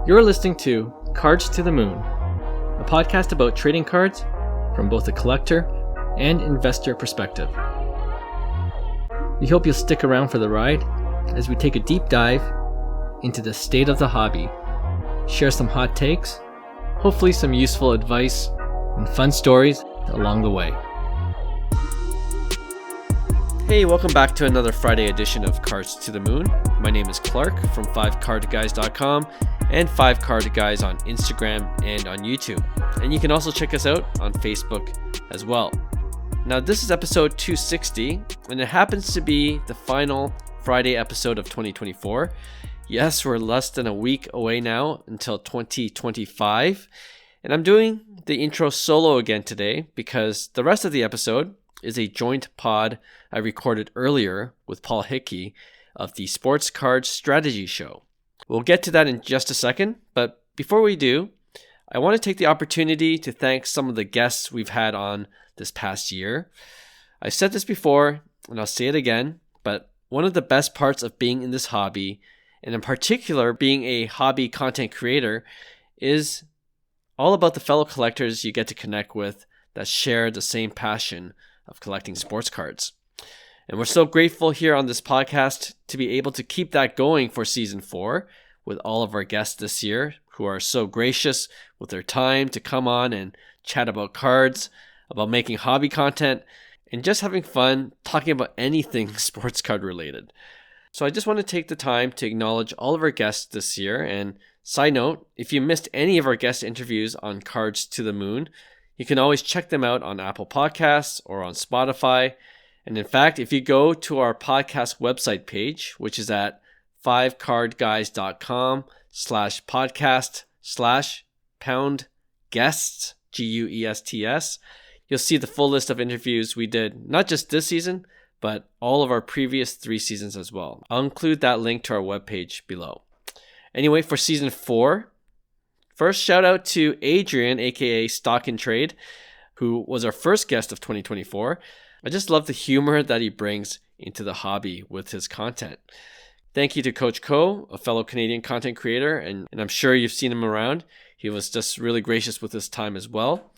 You're listening to Cards to the Moon, a podcast about trading cards from both a collector and investor perspective. We hope you'll stick around for the ride as we take a deep dive into the state of the hobby, share some hot takes, hopefully some useful advice, and fun stories along the way. Hey, welcome back to another Friday edition of Cards to the Moon. My name is Clark from 5cardguys.com and 5cardguys on Instagram and on YouTube. And you can also check us out on Facebook as well. Now, this is episode 260, and it happens to be the final Friday episode of 2024. Yes, we're less than a week away now until 2025. And I'm doing the intro solo again today because the rest of the episode is a joint pod I recorded earlier with Paul Hickey of the Sports Card Strategy Show. We'll get to that in just a second, but before we do, I want to take the opportunity to thank some of the guests we've had on this past year. I've said this before, and I'll say it again, but one of the best parts of being in this hobby, and in particular being a hobby content creator, is all about the fellow collectors you get to connect with that share the same passion of collecting sports cards. And we're so grateful here on this podcast to be able to keep that going for season 4 with all of our guests this year who are so gracious with their time to come on and chat about cards, about making hobby content, and just having fun talking about anything sports card related. So I just want to take the time to acknowledge all of our guests this year. And side note, if you missed any of our guest interviews on Cards to the Moon, you can always check them out on Apple Podcasts or on Spotify. And in fact, if you go to our podcast website page, which is at 5cardguys.com/podcast/guests, GUESTS, you'll see the full list of interviews we did, not just this season, but all of our previous 3 seasons as well. I'll include that link to our webpage below. Anyway, for season 4, first, shout out to Adrian, aka Stock and Trade, who was our first guest of 2024. I just love the humor that he brings into the hobby with his content. Thank you to Coach Ko, a fellow Canadian content creator, and I'm sure you've seen him around. He was just really gracious with his time as well.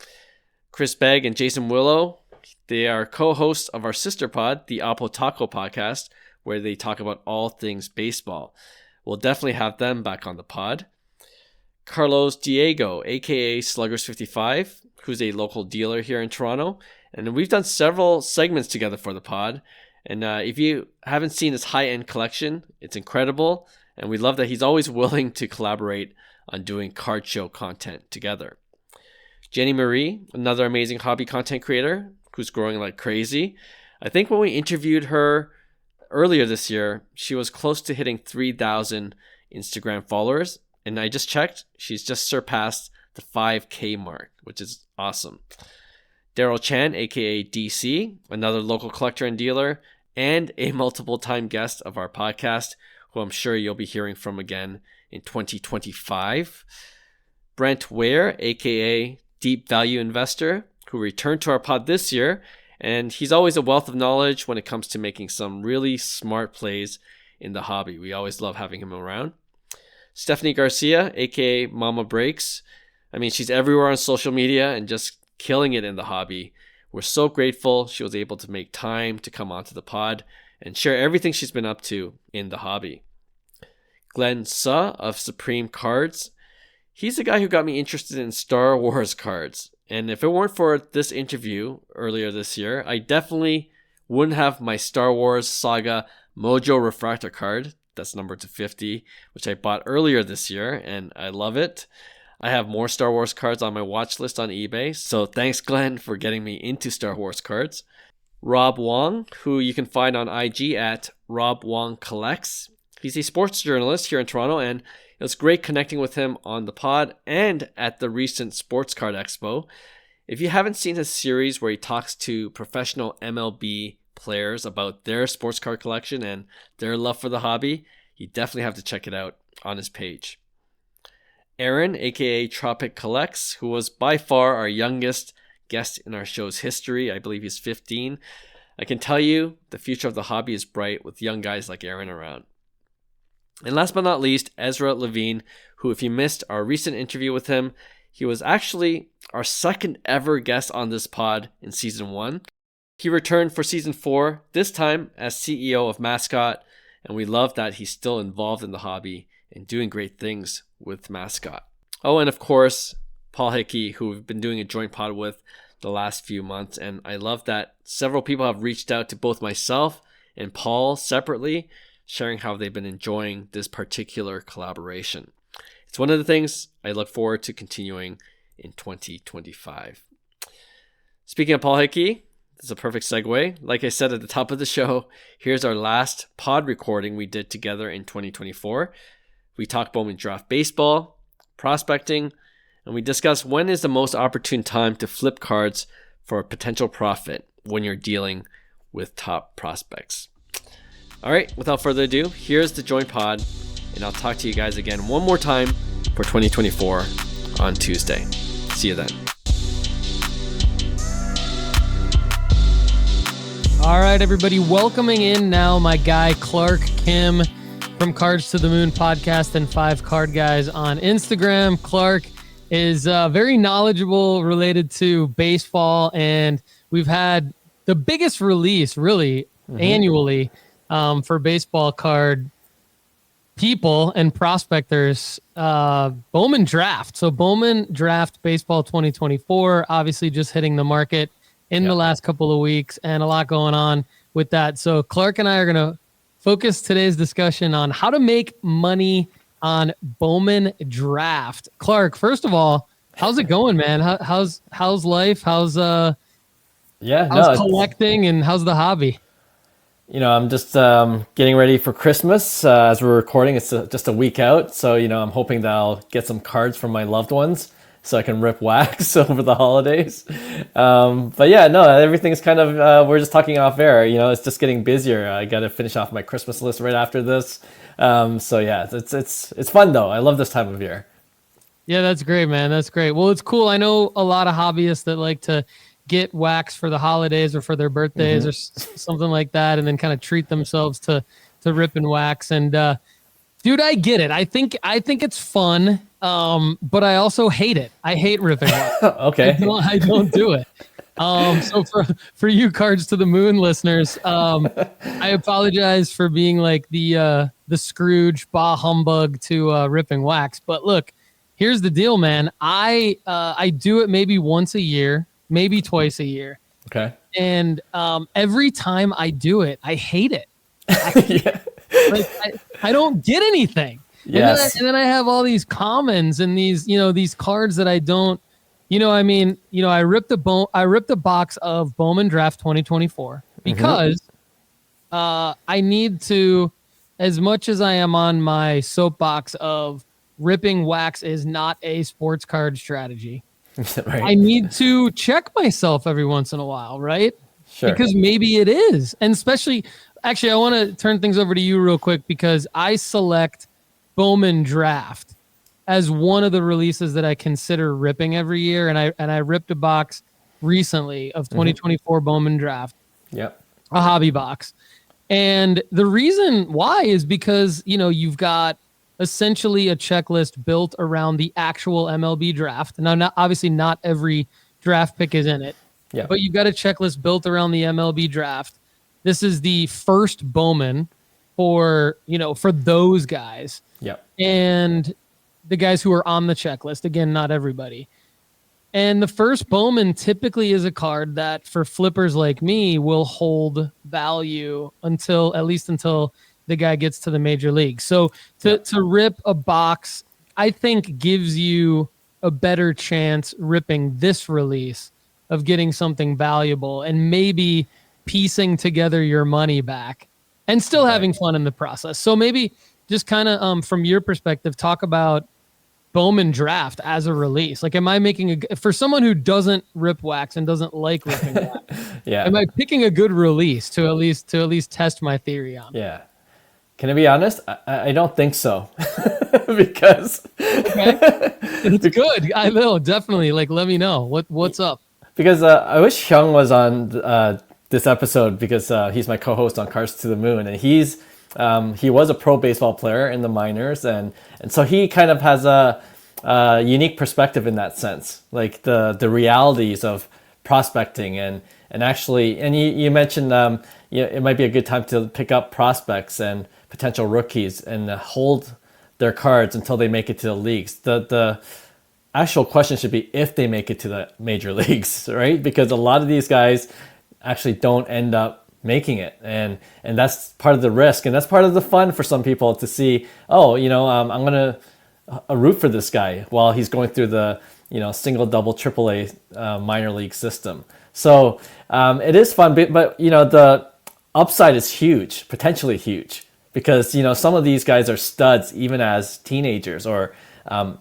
Chris Begg and Jason Willow, they are co-hosts of our sister pod, the Apo Taco podcast, where they talk about all things baseball. We'll definitely have them back on the pod. Carlos Diego, aka Sluggers55, who's a local dealer here in Toronto. And we've done several segments together for the pod. And if you haven't seen his high-end collection, it's incredible. And we love that he's always willing to collaborate on doing card show content together. Jenny Marie, another amazing hobby content creator who's growing like crazy. I think when we interviewed her earlier this year, she was close to hitting 3,000 Instagram followers. And I just checked, she's just surpassed the 5K mark, which is awesome. Daryl Chan, aka DC, another local collector and dealer, and a multiple-time guest of our podcast, who I'm sure you'll be hearing from again in 2025. Brent Ware, aka Deep Value Investor, who returned to our pod this year, and he's always a wealth of knowledge when it comes to making some really smart plays in the hobby. We always love having him around. Stephanie Garcia, aka Mama Breaks. I mean, she's everywhere on social media and just killing it in the hobby. We're so grateful she was able to make time to come onto the pod and share everything she's been up to in the hobby. Glenn Suh of Supreme Cards. He's the guy who got me interested in Star Wars cards. And if it weren't for this interview earlier this year, I definitely wouldn't have my Star Wars Saga Mojo Refractor card. That's numbered to 50, which I bought earlier this year, and I love it. I have more Star Wars cards on my watch list on eBay, so thanks, Glenn, for getting me into Star Wars cards. Rob Wong, who you can find on IG at Rob Wong Collects. He's a sports journalist here in Toronto, and it was great connecting with him on the pod and at the recent Sports Card Expo. If you haven't seen his series where he talks to professional MLB players about their sports card collection and their love for the hobby, you definitely have to check it out on his page. Aaron, aka Tropic Collects, who was by far our youngest guest in our show's history. I believe he's 15. I can tell you the future of the hobby is bright with young guys like Aaron around. And last but not least, Ezra Levine, who, if you missed our recent interview with him, he was actually our second ever guest on this pod in season 1. He returned for season 4, this time as CEO of Mascot, and we love that he's still involved in the hobby and doing great things with Mascot. Oh, and of course, Paul Hickey, who we've been doing a joint pod with the last few months, and I love that several people have reached out to both myself and Paul separately, sharing how they've been enjoying this particular collaboration. It's one of the things I look forward to continuing in 2025. Speaking of Paul Hickey, this is a perfect segue. Like I said at the top of the show, here's our last pod recording we did together in 2024. We talked Bowman Draft baseball, prospecting, and we discussed when is the most opportune time to flip cards for a potential profit when you're dealing with top prospects. All right, without further ado, here's the joint pod, and I'll talk to you guys again one more time for 2024 on Tuesday. See you then. All right, everybody, welcoming in now my guy Clark Kim from Cards to the Moon podcast and 5 Card Guys on Instagram. Clark is very knowledgeable related to baseball, and we've had the biggest release really annually for baseball card people and prospectors, Bowman Draft. So Bowman Draft Baseball 2024, obviously just hitting the market in the last couple of weeks, and a lot going on with that. So Clark and I are going to focus today's discussion on how to make money on Bowman Draft. Clark, first of all, how's it going, man? How's life? How's collecting, and how's the hobby? You know, I'm just getting ready for Christmas. As we're recording, it's just a week out. So, you know, I'm hoping that I'll get some cards from my loved ones so I can rip wax over the holidays. But yeah, no, everything's kind of, we're just talking off air. You know, it's just getting busier. I got to finish off my Christmas list right after this. So yeah, it's fun though. I love this time of year. Yeah, that's great, man. That's great. Well, it's cool. I know a lot of hobbyists that like to get wax for the holidays or for their birthdays or something like that, and then kind of treat themselves to rip and wax. And dude, I get it. I think it's fun, but I also hate it. I hate ripping wax. Okay. I don't do it. So for you Cards to the Moon listeners, I apologize for being like the Scrooge bah humbug to ripping wax. But look, here's the deal, man. I do it maybe once a year, maybe twice a year. Okay. And every time I do it, I hate it. I don't get anything. Yes. And then I have all these commons and these cards that I don't, I ripped a box of Bowman Draft 2024 because I need to, as much as I am on my soapbox of ripping wax is not a sports card strategy. Right. I need to check myself every once in a while, right? Sure. Because maybe it is. And actually, I want to turn things over to you real quick because I select Bowman Draft as one of the releases that I consider ripping every year. And I ripped a box recently of 2024 Bowman Draft. Yep. A hobby box. And the reason why is because, you've got essentially a checklist built around the actual MLB draft. Now, obviously not every draft pick is in it, but you've got a checklist built around the MLB draft. This is the first Bowman for those guys. Yep. And the guys who are on the checklist. Again, not everybody. And the first Bowman typically is a card that for flippers like me will hold value until the guy gets to the major league. So to rip a box, I think gives you a better chance ripping this release of getting something valuable and maybe piecing together your money back and still having fun in the process. So maybe just kind of from your perspective, talk about Bowman Draft as a release. Like, am I making for someone who doesn't rip wax and doesn't like ripping wax? Am I picking a good release to at least test my theory on? Yeah. Can I be honest? I don't think so. Because it's good. I will definitely let me know what's up. Because I wish Hyung was on this episode because he's my co-host on Cards to the Moon, and he's He was a pro baseball player in the minors, and so he kind of has a unique perspective in that sense, like the realities of prospecting and actually. And you mentioned it might be a good time to pick up prospects and potential rookies and hold their cards until they make it to the leagues. The actual question should be if they make it to the major leagues, right? Because a lot of these guys actually don't end up making it, and that's part of the risk, and that's part of the fun for some people to see. Oh, I'm gonna root for this guy while he's going through the single, double, triple A minor league system. So it is fun, but the upside is huge, potentially huge, because some of these guys are studs even as teenagers or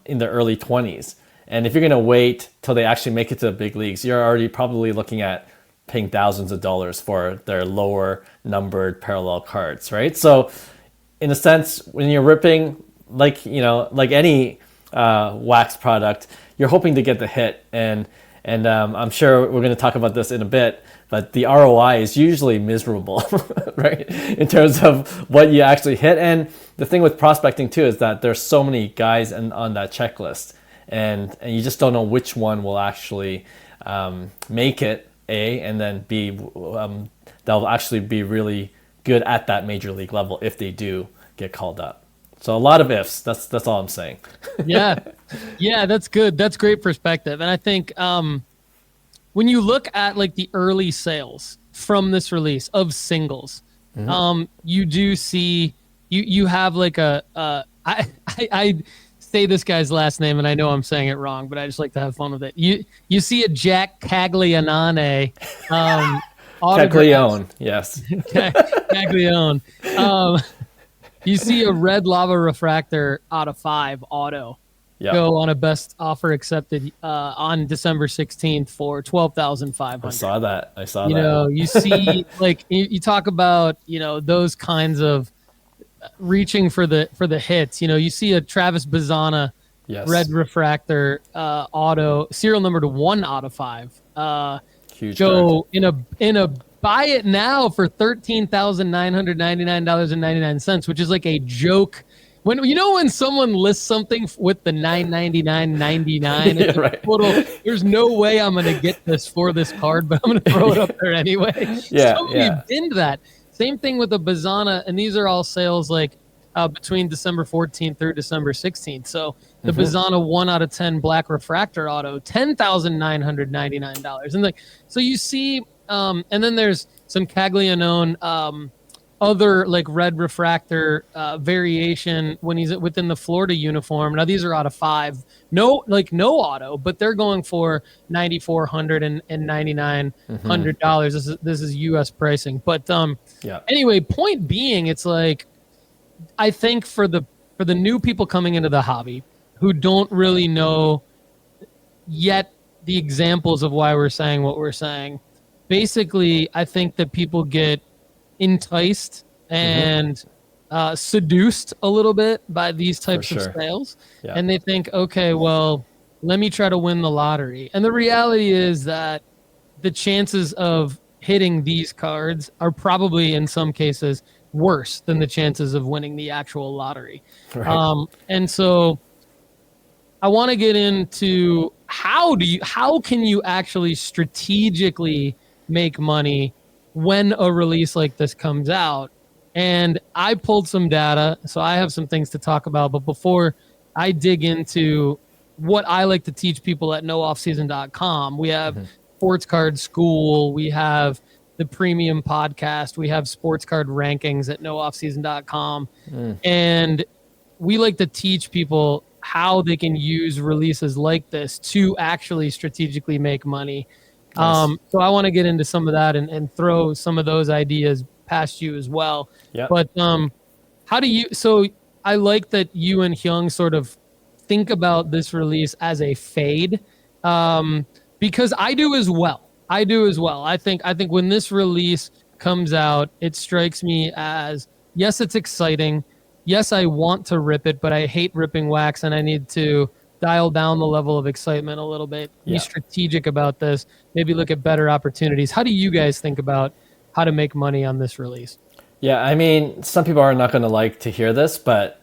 in their early 20s. And if you're going to wait till they actually make it to the big leagues, you're already probably looking at paying thousands of dollars for their lower numbered parallel cards, right? So in a sense, when you're ripping, like any wax product, you're hoping to get the hit. And I'm sure we're going to talk about this in a bit, but the ROI is usually miserable, right? In terms of what you actually hit. And the thing with prospecting too is that there's so many guys on that checklist, and you just don't know which one will actually make it, A, and then B, they'll actually be really good at that major league level if they do get called up. So a lot of ifs. That's all I'm saying. Yeah, that's good. That's great perspective. And I think when you look at like the early sales from this release of singles, you do see you have like I say this guy's last name, and I know I'm saying it wrong, but I just like to have fun with it. You see a Jack Caglianone. Caglione, yes. Caglione. You see a red lava refractor out of 5 auto go on a best offer accepted on December 16th for $12,500. I saw that. You see, like you talk about, those kinds of reaching for the hits. You see a Travis Bazzana red refractor auto, serial number to 1 out of 5. Huge go card. in a buy it now for $13,999.99, which is like a joke. When someone lists something with the $999.99, right. There's no way I'm gonna get this for this card, but I'm gonna throw it up there anyway. We've been to that. Same thing with the Bazzana, and these are all sales like between December 14th through December 16th. So the Bazzana 1 out of 10 black refractor auto, $10,999, and like so you see. And then there's some Caglianone, other like red refractor variation when he's within the Florida uniform. Now these are out of 5, no auto, but they're going for $9,400 and $9,900. This is U.S. pricing, but anyway, point being, it's like I think for the new people coming into the hobby who don't really know yet the examples of why we're saying what we're saying. Basically, I think that people get enticed and seduced a little bit by these types of sales. Yeah. And they think, okay, well, let me try to win the lottery. And the reality is that the chances of hitting these cards are probably, in some cases, worse than the chances of winning the actual lottery. Right. And so I want to get into how can you actually strategically make money when a release like this comes out. And I pulled some data, so I have some things to talk about. But before I dig into what I like to teach people at nooffseason.com, we have Sports Card School, we have the Premium Podcast, we have Sports Card Rankings at nooffseason.com. And we like to teach people how they can use releases like this to actually strategically make money. Nice. So I want to get into some of that and throw some of those ideas past you as well. Yep. But so I like that you and Hyung sort of think about this release as a fade, because I do as well. I think when this release comes out, it strikes me as, yes, it's exciting. Yes, I want to rip it, but I hate ripping wax, and I need to dial down the level of excitement a little bit, be strategic about this, maybe look at better opportunities. How do you guys think about how to make money on this release? Yeah, I mean, some people are not going to like to hear this, but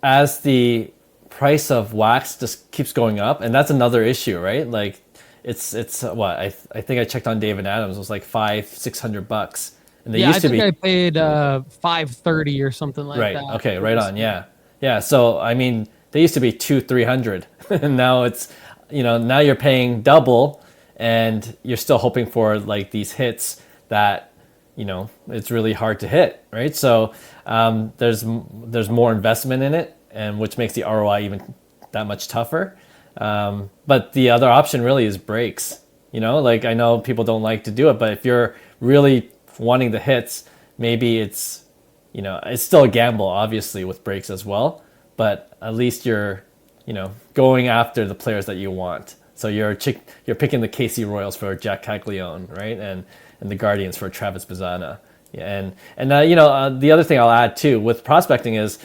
as the price of wax just keeps going up, and that's another issue, right? Like, it's what I think I checked on David Adams, it was like 500-600 bucks, and they Yeah, I used to think I be paid 530 or something like right. that. Okay, right on. Yeah, yeah. So I mean, they used to be 200-300, and now it's now you're paying double, and you're still hoping for like these hits that it's really hard to hit, right? So there's more investment in it, and which makes the ROI even that much tougher. But the other option really is breaks. Like I know people don't like to do it, but if you're really wanting the hits, maybe it's still a gamble, obviously, with breaks as well. But at least you're going after the players that you want. So you're picking the KC Royals for Jack Caglione, right? And the Guardians for Travis Bazzana. Yeah, and the other thing I'll add too with prospecting is,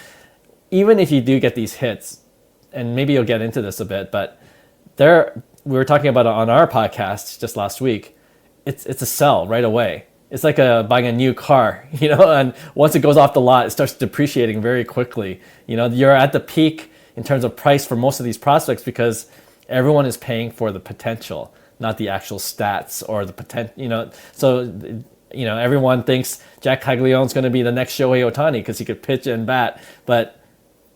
even if you do get these hits, and maybe you'll get into this a bit, but we were talking about it on our podcast just last week. It's a sell right away. It's like buying a new car, and once it goes off the lot, it starts depreciating very quickly. You're at the peak in terms of price for most of these prospects because everyone is paying for the potential, not the actual stats or the potential. So everyone thinks Jack Caglione's going to be the next Shohei Ohtani because he could pitch and bat, but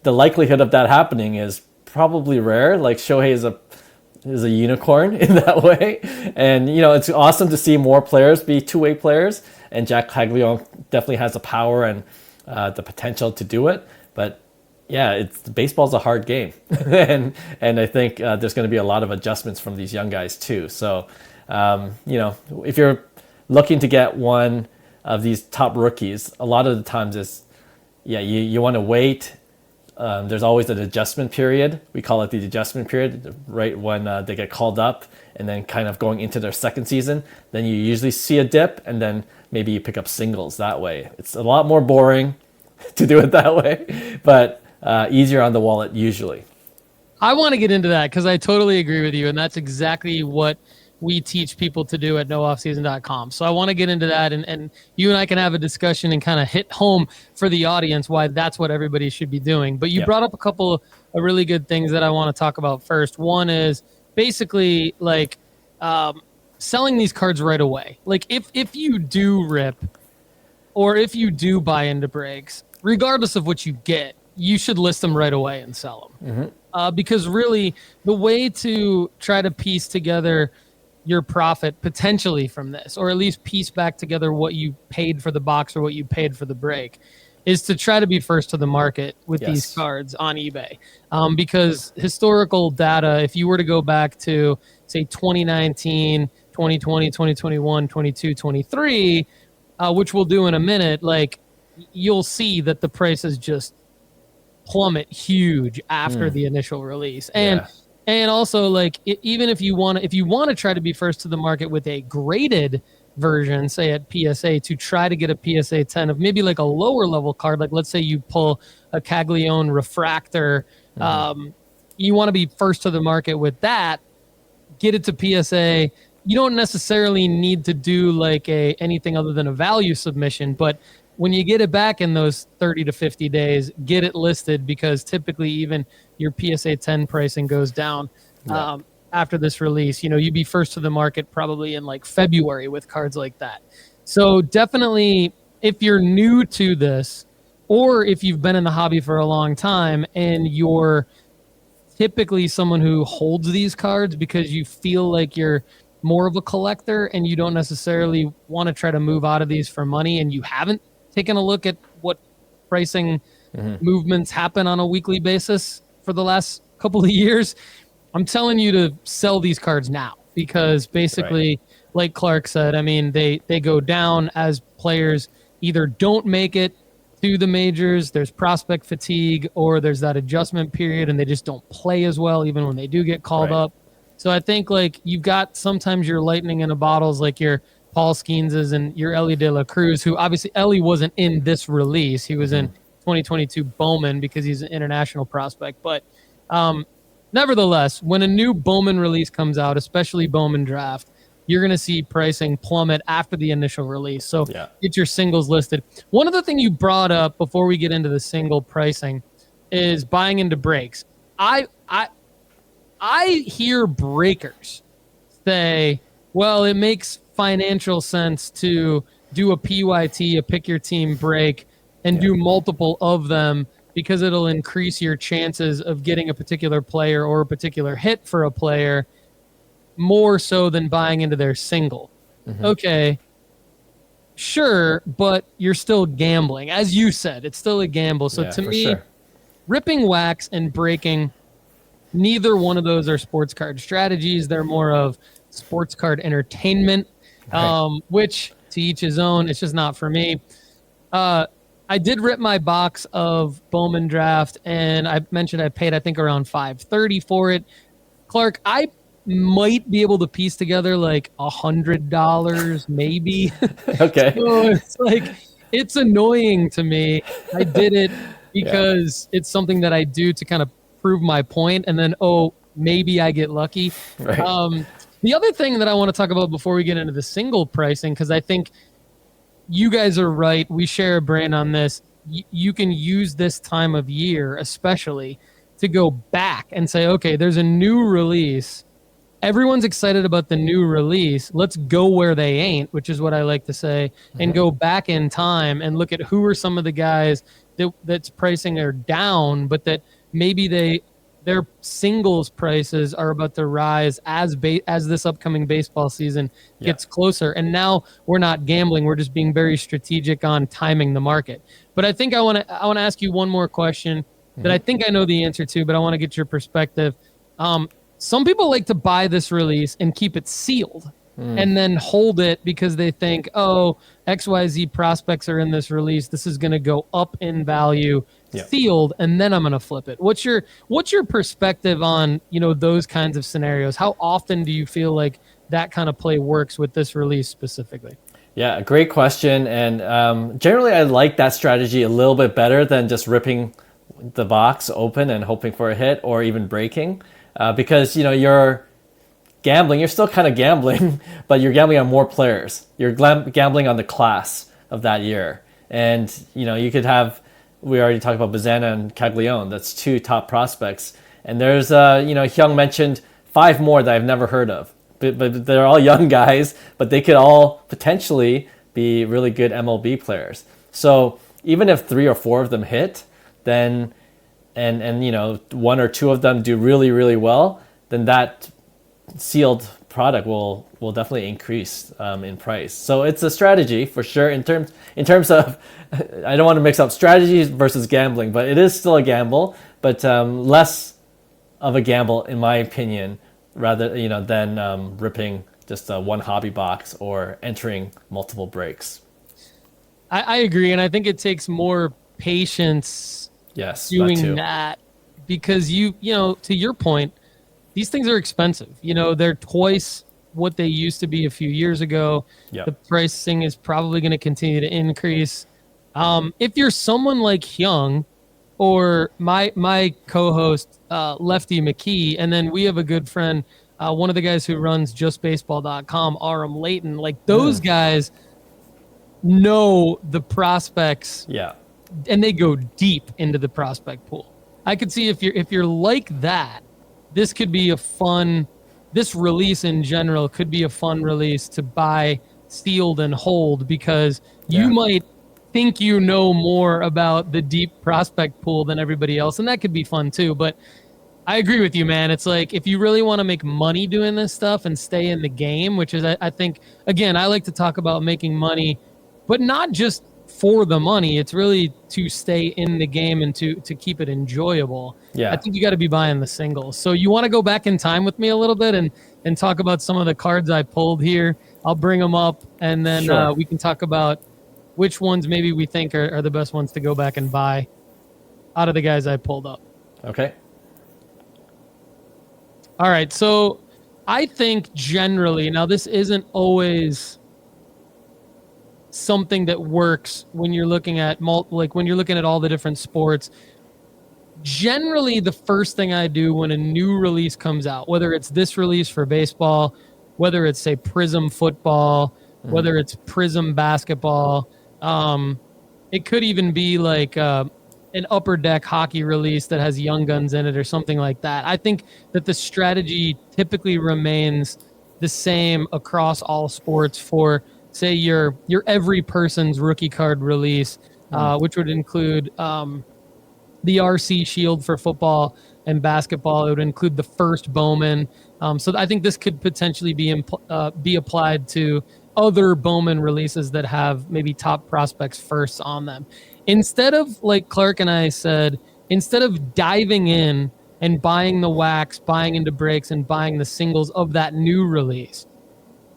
the likelihood of that happening is probably rare. Like Shohei is a unicorn in that way, and it's awesome to see more players be two-way players, and Jack Caglione definitely has the power and the potential to do it. But yeah, baseball's a hard game, and I think there's going to be a lot of adjustments from these young guys too. So if you're looking to get one of these top rookies, a lot of the times you want to wait. There's always an adjustment period. We call it the adjustment period, right when they get called up and then kind of going into their second season. Then you usually see a dip, and then maybe you pick up singles that way. It's a lot more boring to do it that way, but easier on the wallet usually. I want to get into that because I totally agree with you, and that's exactly what we teach people to do at nooffseason.com. So I want to get into that, and you and I can have a discussion and kind of hit home for the audience why that's what everybody should be doing. But you brought up a couple of really good things that I want to talk about first. One is basically like selling these cards right away. Like if you do rip or if you do buy into breaks, regardless of what you get, you should list them right away and sell them. Mm-hmm. Because really the way to try to piece together your profit potentially from this, or at least piece back together what you paid for the box or what you paid for the break, is to try to be first to the market with these cards on eBay. Because historical data, if you were to go back to say 2019, 2020, 2021, 22, 23, which we'll do in a minute, like you'll see that the prices just plummet huge after the initial release. And also, like, even if you want to try to be first to the market with a graded version, say at PSA, to try to get a PSA 10 of maybe like a lower level card, like let's say you pull a Caglione refractor, you want to be first to the market with that, get it to PSA. You don't necessarily need to do like anything other than a value submission, but when you get it back in those 30 to 50 days, get it listed, because typically even your PSA 10 pricing goes down after this release. You'd be first to the market probably in like February with cards like that. So definitely, if you're new to this, or if you've been in the hobby for a long time and you're typically someone who holds these cards because you feel like you're more of a collector and you don't necessarily want to try to move out of these for money, and you haven't taken a look at what pricing movements happen on a weekly basis for the last couple of years, I'm telling you to sell these cards now, because basically, like Clark said, I mean, they go down as players either don't make it to the majors, there's prospect fatigue, or there's that adjustment period and they just don't play as well even when they do get called up. So I think like you've got sometimes your lightning in a bottles, like your Paul Skeens's and your Ellie De La Cruz, who obviously Ellie wasn't in this release. He was in 2022 Bowman because he's an international prospect. But nevertheless, when a new Bowman release comes out, especially Bowman Draft, you're going to see pricing plummet after the initial release. So Yeah. get your singles listed. One other thing you brought up before we get into the single pricing is buying into breaks. I hear breakers say, well, it makes financial sense to do a PYT, a pick your team break, and do multiple of them because it'll increase your chances of getting a particular player or a particular hit for a player more so than buying into their single. Okay, sure, but you're still gambling. As you said, it's still a gamble. So to me, ripping wax and breaking, neither one of those are sports card strategies. They're more of sports card entertainment, which to each his own. It's just not for me. I did rip my box of Bowman Draft, and I mentioned I paid, I think, around $530 for it. Clark, I might be able to piece together like $100, maybe. Okay. So it's like, it's annoying to me. I did it because it's something that I do to kind of prove my point, and then, maybe I get lucky. Right. The other thing that I want to talk about before we get into the single pricing, because I think you guys are right. We share a brain on this. You can use this time of year, especially, to go back and say, okay, there's a new release. Everyone's excited about the new release. Let's go where they ain't, which is what I like to say, and go back in time and look at who are some of the guys that's pricing are down, but that maybe their singles prices are about to rise as this upcoming baseball season gets closer. And now we're not gambling; we're just being very strategic on timing the market. But I think I want to ask you one more question that I think I know the answer to, but I want to get your perspective. Some people like to buy this release and keep it sealed and then hold it because they think, XYZ prospects are in this release. This is going to go up in value, sealed, and then I'm going to flip it. What's your perspective on, those kinds of scenarios? How often do you feel like that kind of play works with this release specifically? Yeah, great question. And generally, I like that strategy a little bit better than just ripping the box open and hoping for a hit or even breaking. Because you're gambling, you're still kind of gambling, but you're gambling on more players. You're gambling on the class of that year, and you could have. We already talked about Bazana and Caglione. That's two top prospects, and there's Hyung mentioned 5 more that I've never heard of, but they're all young guys, but they could all potentially be really good MLB players. So even if 3 or 4 of them hit, then and 1 or 2 of them do really, really well, then that sealed product will definitely increase in price. So it's a strategy for sure in terms of I don't want to mix up strategies versus gambling, but it is still a gamble, but less of a gamble in my opinion, rather than ripping just one hobby box or entering multiple breaks. I agree, and I think it takes more patience. Yes, doing that because to your point, these things are expensive. They're twice what they used to be a few years ago. The pricing is probably going to continue to increase. If you're someone like Hyung or my co-host Lefty McKee, and then we have a good friend, one of the guys who runs justbaseball.com, Aram Layton, like those guys know the prospects. Yeah. And they go deep into the prospect pool. I could see if you're like that, this could be this release in general could be a fun release to buy sealed and hold because you might think more about the deep prospect pool than everybody else, and that could be fun too. But I agree with you, man. It's like if you really want to make money doing this stuff and stay in the game, which is I think, again, I like to talk about making money, but not just for the money. It's really to stay in the game and to keep it enjoyable. I think you got to be buying the singles. So you want to go back in time with me a little bit and talk about some of the cards I pulled here. I'll bring them up, and then we can talk about which ones maybe we think are the best ones to go back and buy out of the guys I pulled up. Okay. All right. So I think generally, now this isn't always something that works when you're looking at when you're looking at all the different sports. Generally, the first thing I do when a new release comes out, whether it's this release for baseball whether it's, say, Prism football, whether it's Prism basketball. It could even be like an upper deck hockey release that has Young Guns in it or something like that. I think that the strategy typically remains the same across all sports for, say, your every person's rookie card release, which would include the RC Shield for football and basketball. It would include the first Bowman. So I think this could potentially be applied to other Bowman releases that have maybe top prospects first on them. Instead of, like Clark and I said, instead of diving in and buying the wax, buying into breaks, and buying the singles of that new release,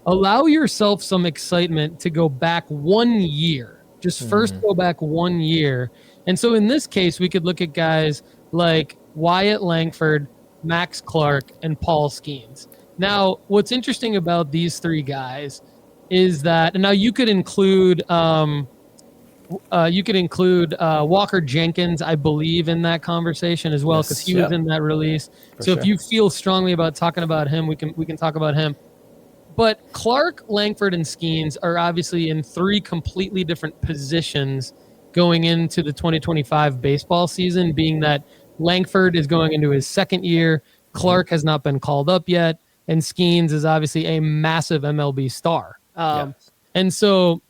allow yourself some excitement to go back 1 year. Just first go back 1 year. And so in this case, we could look at guys like Wyatt Langford, Max Clark, and Paul Skeens. Now, what's interesting about these three guys is that, and now you could include Walker Jenkins, I believe, in that conversation as well, because he was in that release. So if you feel strongly about talking about him, we can talk about him. But Clark, Langford, and Skeens are obviously in three completely different positions going into the 2025 baseball season, being that Langford is going into his second year, Clark has not been called up yet, and Skeens is obviously a massive MLB star. And so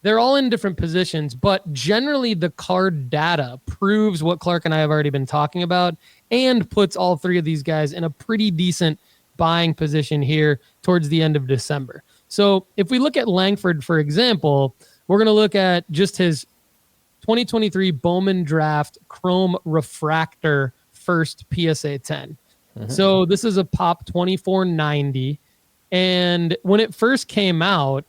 they're all in different positions, but generally the card data proves what Clark and I have already been talking about and puts all three of these guys in a pretty decent buying position here towards the end of December. So if we look at Langford, for example, we're going to look at just his 2023 Bowman Draft Chrome Refractor first PSA 10. So this is a pop 2490. And when it first came out,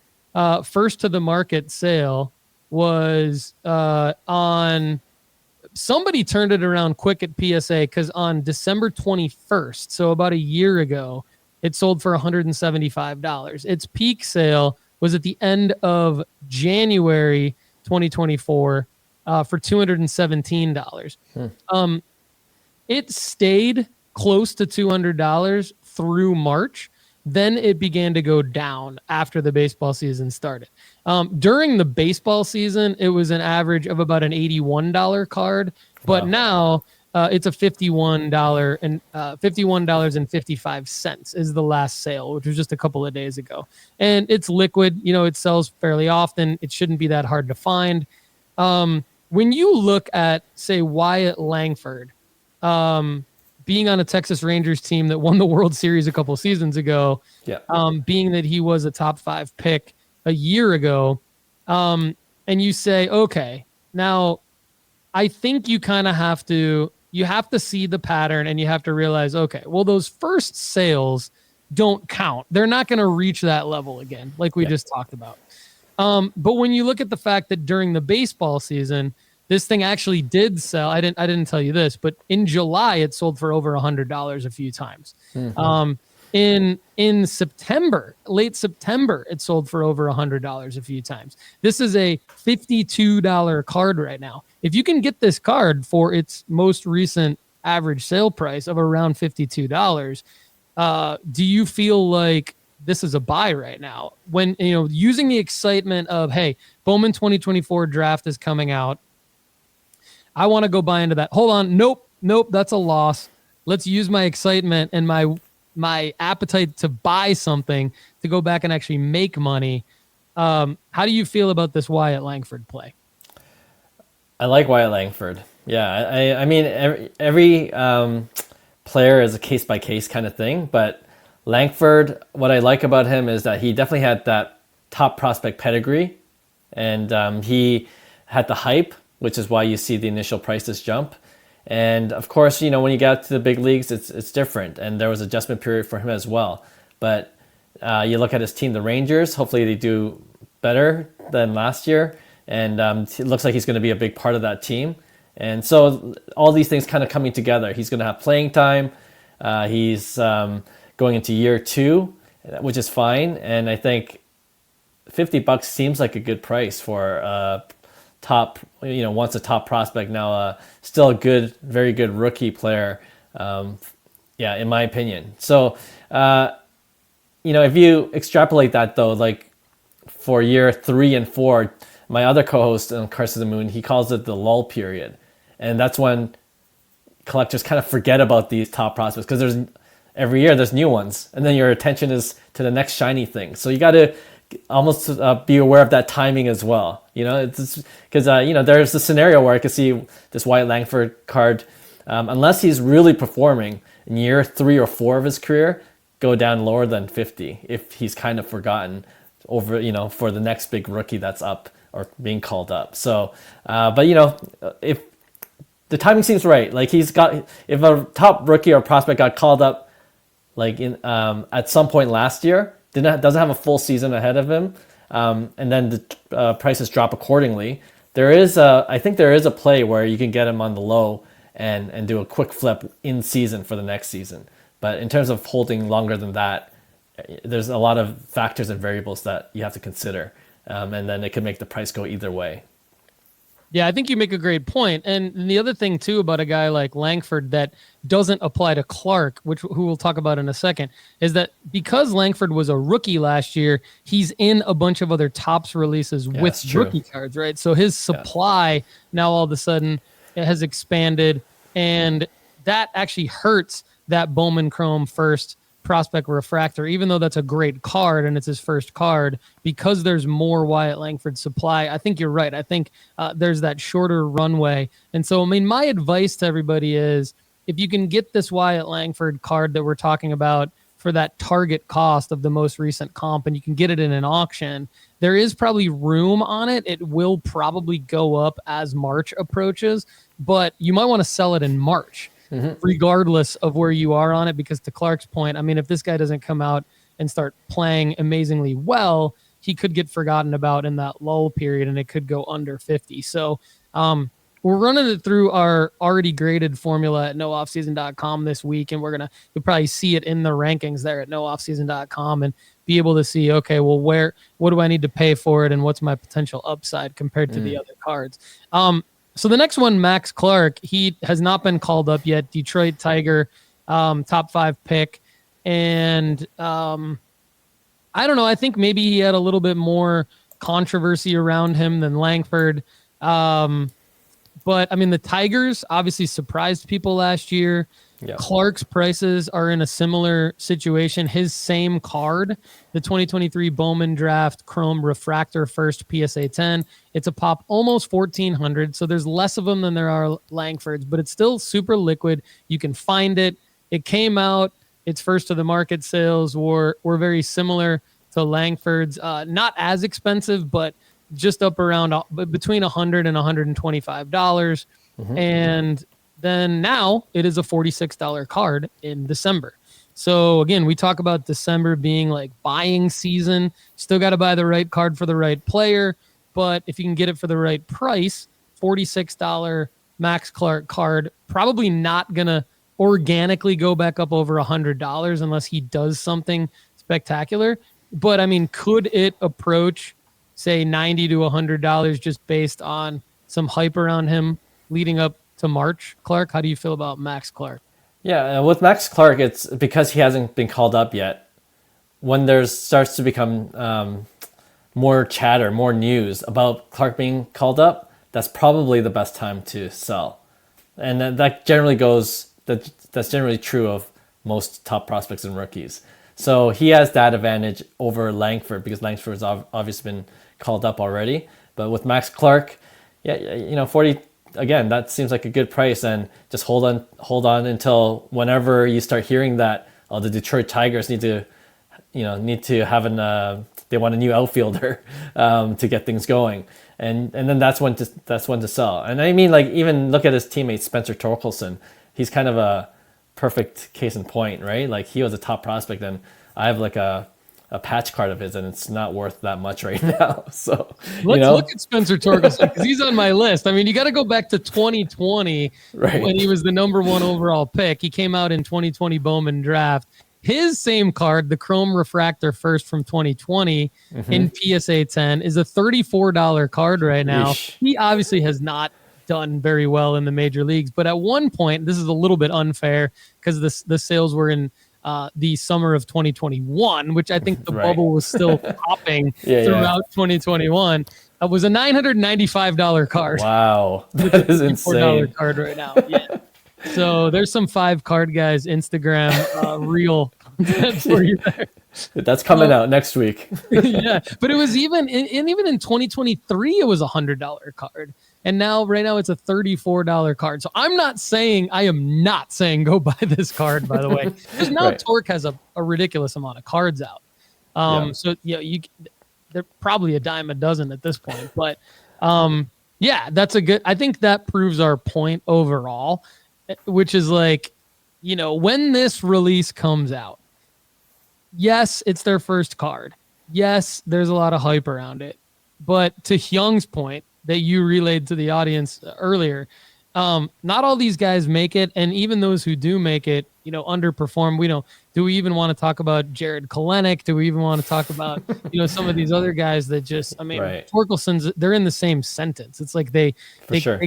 first to the market sale was on, somebody turned it around quick at PSA, because on December 21st, so about a year ago, it sold for $175. Its peak sale was at the end of January 2024 for $217. It stayed close to $200 through March. Then it began to go down after the baseball season started. During the baseball season, it was an average of about an $81 card, but now it's a $51.55 is the last sale, which was just a couple of days ago. And it's liquid, it sells fairly often. It shouldn't be that hard to find. When you look at, say, Wyatt Langford, being on a Texas Rangers team that won the World Series a couple seasons ago, being that he was a top 5 pick a year ago, and you say, okay, now I think you kind of have to see the pattern, and you have to realize, okay, well, those first sales don't count. They're not going to reach that level again, like we just talked about. But when you look at the fact that during the baseball season, this thing actually did sell. I didn't tell you this, but in July it sold for over $100 a few times. In September, late September, it sold for over $100 a few times. This is a $52 card right now. If you can get this card for its most recent average sale price of around $52, do you feel like this is a buy right now? When, using the excitement of, hey, Bowman 2024 draft is coming out, I want to go buy into that. Hold on. Nope. That's a loss. Let's use my excitement and my appetite to buy something to go back and actually make money. How do you feel about this Wyatt Langford play? I like Wyatt Langford. Yeah. I mean, every player is a case by case kind of thing, but Langford, what I like about him is that he definitely had that top prospect pedigree, and he had the hype, which is why you see the initial prices jump. And of course, when you get to the big leagues, it's different. And there was an adjustment period for him as well. But you look at his team, the Rangers, hopefully they do better than last year. And it looks like he's going to be a big part of that team. And so all these things kind of coming together. He's going to have playing time. He's going into year 2, which is fine. And I think $50 seems like a good price for top, once a top prospect, now still a good, very good rookie player, in my opinion. So if you extrapolate that though, like for year 3 and 4, my other co-host on Curse of the Moon, he calls it the lull period, and that's when collectors kind of forget about these top prospects because every year there's new ones, and then your attention is to the next shiny thing. So you got to almost be aware of that timing as well. It's because there's a scenario where I could see this Wyatt Langford card, unless he's really performing in year 3 or 4 of his career, go down lower than 50 if he's kind of forgotten over for the next big rookie that's up or being called up. So, but if the timing seems right, like if a top rookie or prospect got called up like in at some point last year, doesn't have a full season ahead of him, and then the prices drop accordingly. I think there is a play where you can get him on the low and do a quick flip in season for the next season. But in terms of holding longer than that, there's a lot of factors and variables that you have to consider, and then it could make the price go either way. Yeah, I think you make a great point. And the other thing, too, about a guy like Langford that doesn't apply to Clark, who we'll talk about in a second, is that because Langford was a rookie last year, he's in a bunch of other Topps releases with rookie cards, right? So his supply now all of a sudden has expanded, and that actually hurts that Bowman Chrome first prospect refractor, even though that's a great card and it's his first card, because there's more Wyatt Langford supply. I think you're right. I think there's that shorter runway. And so, I mean, my advice to everybody is if you can get this Wyatt Langford card that we're talking about for that target cost of the most recent comp, and you can get it in an auction, there is probably room on it. It will probably go up as March approaches, but you might want to sell it in March. Regardless of where you are on it, because to Clark's point, I mean, if this guy doesn't come out and start playing amazingly well, he could get forgotten about in that lull period, and it could go under 50. So we're running it through our already graded formula at nooffseason.com this week, and you'll probably see it in the rankings there at nooffseason.com and be able to see, okay, well, what do I need to pay for it, and what's my potential upside compared to the other cards. So the next one, Max Clark, he has not been called up yet. Detroit Tiger, top 5 pick. And I don't know. I think maybe he had a little bit more controversy around him than Langford. But, I mean, the Tigers obviously surprised people last year. Yeah. Clark's prices are in a similar situation. His same card, the 2023 Bowman Draft Chrome Refractor First PSA 10. It's a pop almost 1,400, so there's less of them than there are Langfords, but it's still super liquid. You can find it. It came out. Its first to the market sales were very similar to Langford's. Not as expensive, but just up around between $100 and $125. And then now it is a $46 card in December. So again, we talk about December being like buying season. Still got to buy the right card for the right player, but if you can get it for the right price, $46 Max Clark card, probably not going to organically go back up over $100 unless he does something spectacular. But I mean, could it approach, say, $90 to $100 just based on some hype around him leading up to March? Clark, how do you feel about Max Clark? Yeah, with Max Clark, it's because he hasn't been called up yet. When there starts to become more chatter, more news about Clark being called up, that's probably the best time to sell. And that generally that's generally true of most top prospects and rookies. So he has that advantage over Langford because Langford has obviously been called up already. But with Max Clark, 40. Again, that seems like a good price, and just hold on until whenever you start hearing that the Detroit Tigers need to have they want a new outfielder to get things going, and then that's when to sell. And I mean, like, even look at his teammate Spencer Torkelson. He's kind of a perfect case in point, right? Like, he was a top prospect, and I have like a patch card of his, and it's not worth that much right now. So let's look at Spencer Torkelson because he's on my list. I mean, you got to go back to 2020 when he was the number 1 overall pick. He came out in 2020 Bowman Draft. His same card, the Chrome Refractor First from 2020 in PSA 10, is a $34 card right now. Yeesh. He obviously has not done very well in the major leagues, but at one point, this is a little bit unfair because the sales were in the summer of 2021, which I think the Right. bubble was still popping Yeah, throughout 2021. It was a $995 card. Wow, With that a is $54 insane. card right now. Yeah. So there's some 5 card guys Instagram reel content for you there. That's coming out next week. Yeah, but it was even even in 2023 it was a $100 card, and right now it's a $34 card. So I am not saying go buy this card, by the way, because now Right. Torque has a ridiculous amount of cards out. Yeah. So they're probably a dime a dozen at this point, but yeah, I think that proves our point overall, which is like, when this release comes out, yes, it's their first card. Yes, there's a lot of hype around it. But to Hyung's point that you relayed to the audience earlier, not all these guys make it. And even those who do make it, underperform. Do we even want to talk about Jared Kalenic? Do we even want to talk about, some of these other guys that just, Right. Torkelson's, they're in the same sentence. It's like they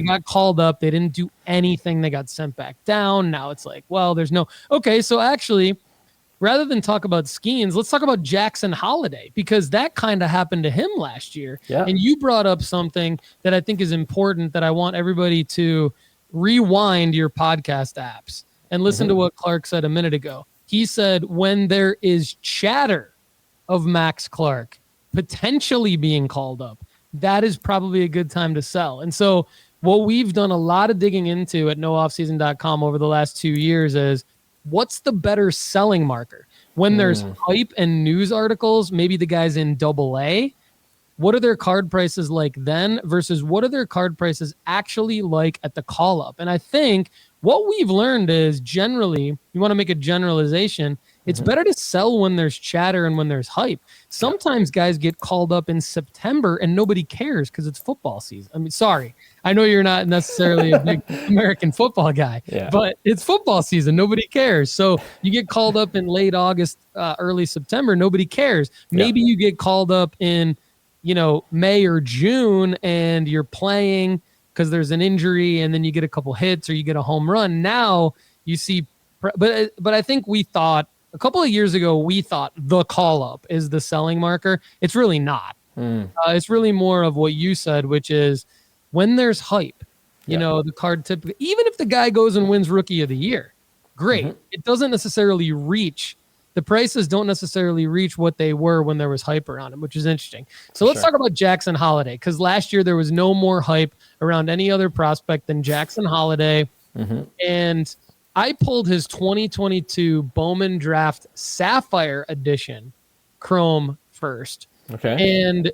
got called up. They didn't do anything. They got sent back down. Now it's like, well, okay. So actually, rather than talk about Skeens, let's talk about Jackson Holiday, because that kind of happened to him last year. Yeah. And you brought up something that I think is important that I want everybody to rewind your podcast apps and listen to what Clark said a minute ago. He said, when there is chatter of Max Clark potentially being called up, that is probably a good time to sell. And so what we've done a lot of digging into at nooffseason.com over the last 2 years is, what's the better selling marker? When there's hype and news articles, maybe the guys in AA, what are their card prices like then versus what are their card prices actually like at the call up? And I think what we've learned is, generally, you want to make a generalization, it's better to sell when there's chatter and when there's hype. Sometimes guys get called up in September and nobody cares because it's football season. Sorry, I know you're not necessarily a big American football guy, but it's football season. Nobody cares. So you get called up in late August, early September. Nobody cares. Maybe you get called up in, May or June and you're playing because there's an injury and then you get a couple hits or you get a home run. Now you see, but I think we thought a couple of years ago, we thought the call up is the selling marker. It's really not. It's really more of what you said, which is when there's hype, the card typically, even if the guy goes and wins Rookie of the Year, great. It doesn't necessarily reach, the prices don't necessarily reach what they were when there was hype around him, which is interesting. So let's talk about Jackson Holiday, because last year there was no more hype around any other prospect than Jackson Holiday. And I pulled his 2022 Bowman Draft Sapphire Edition Chrome first. Okay. And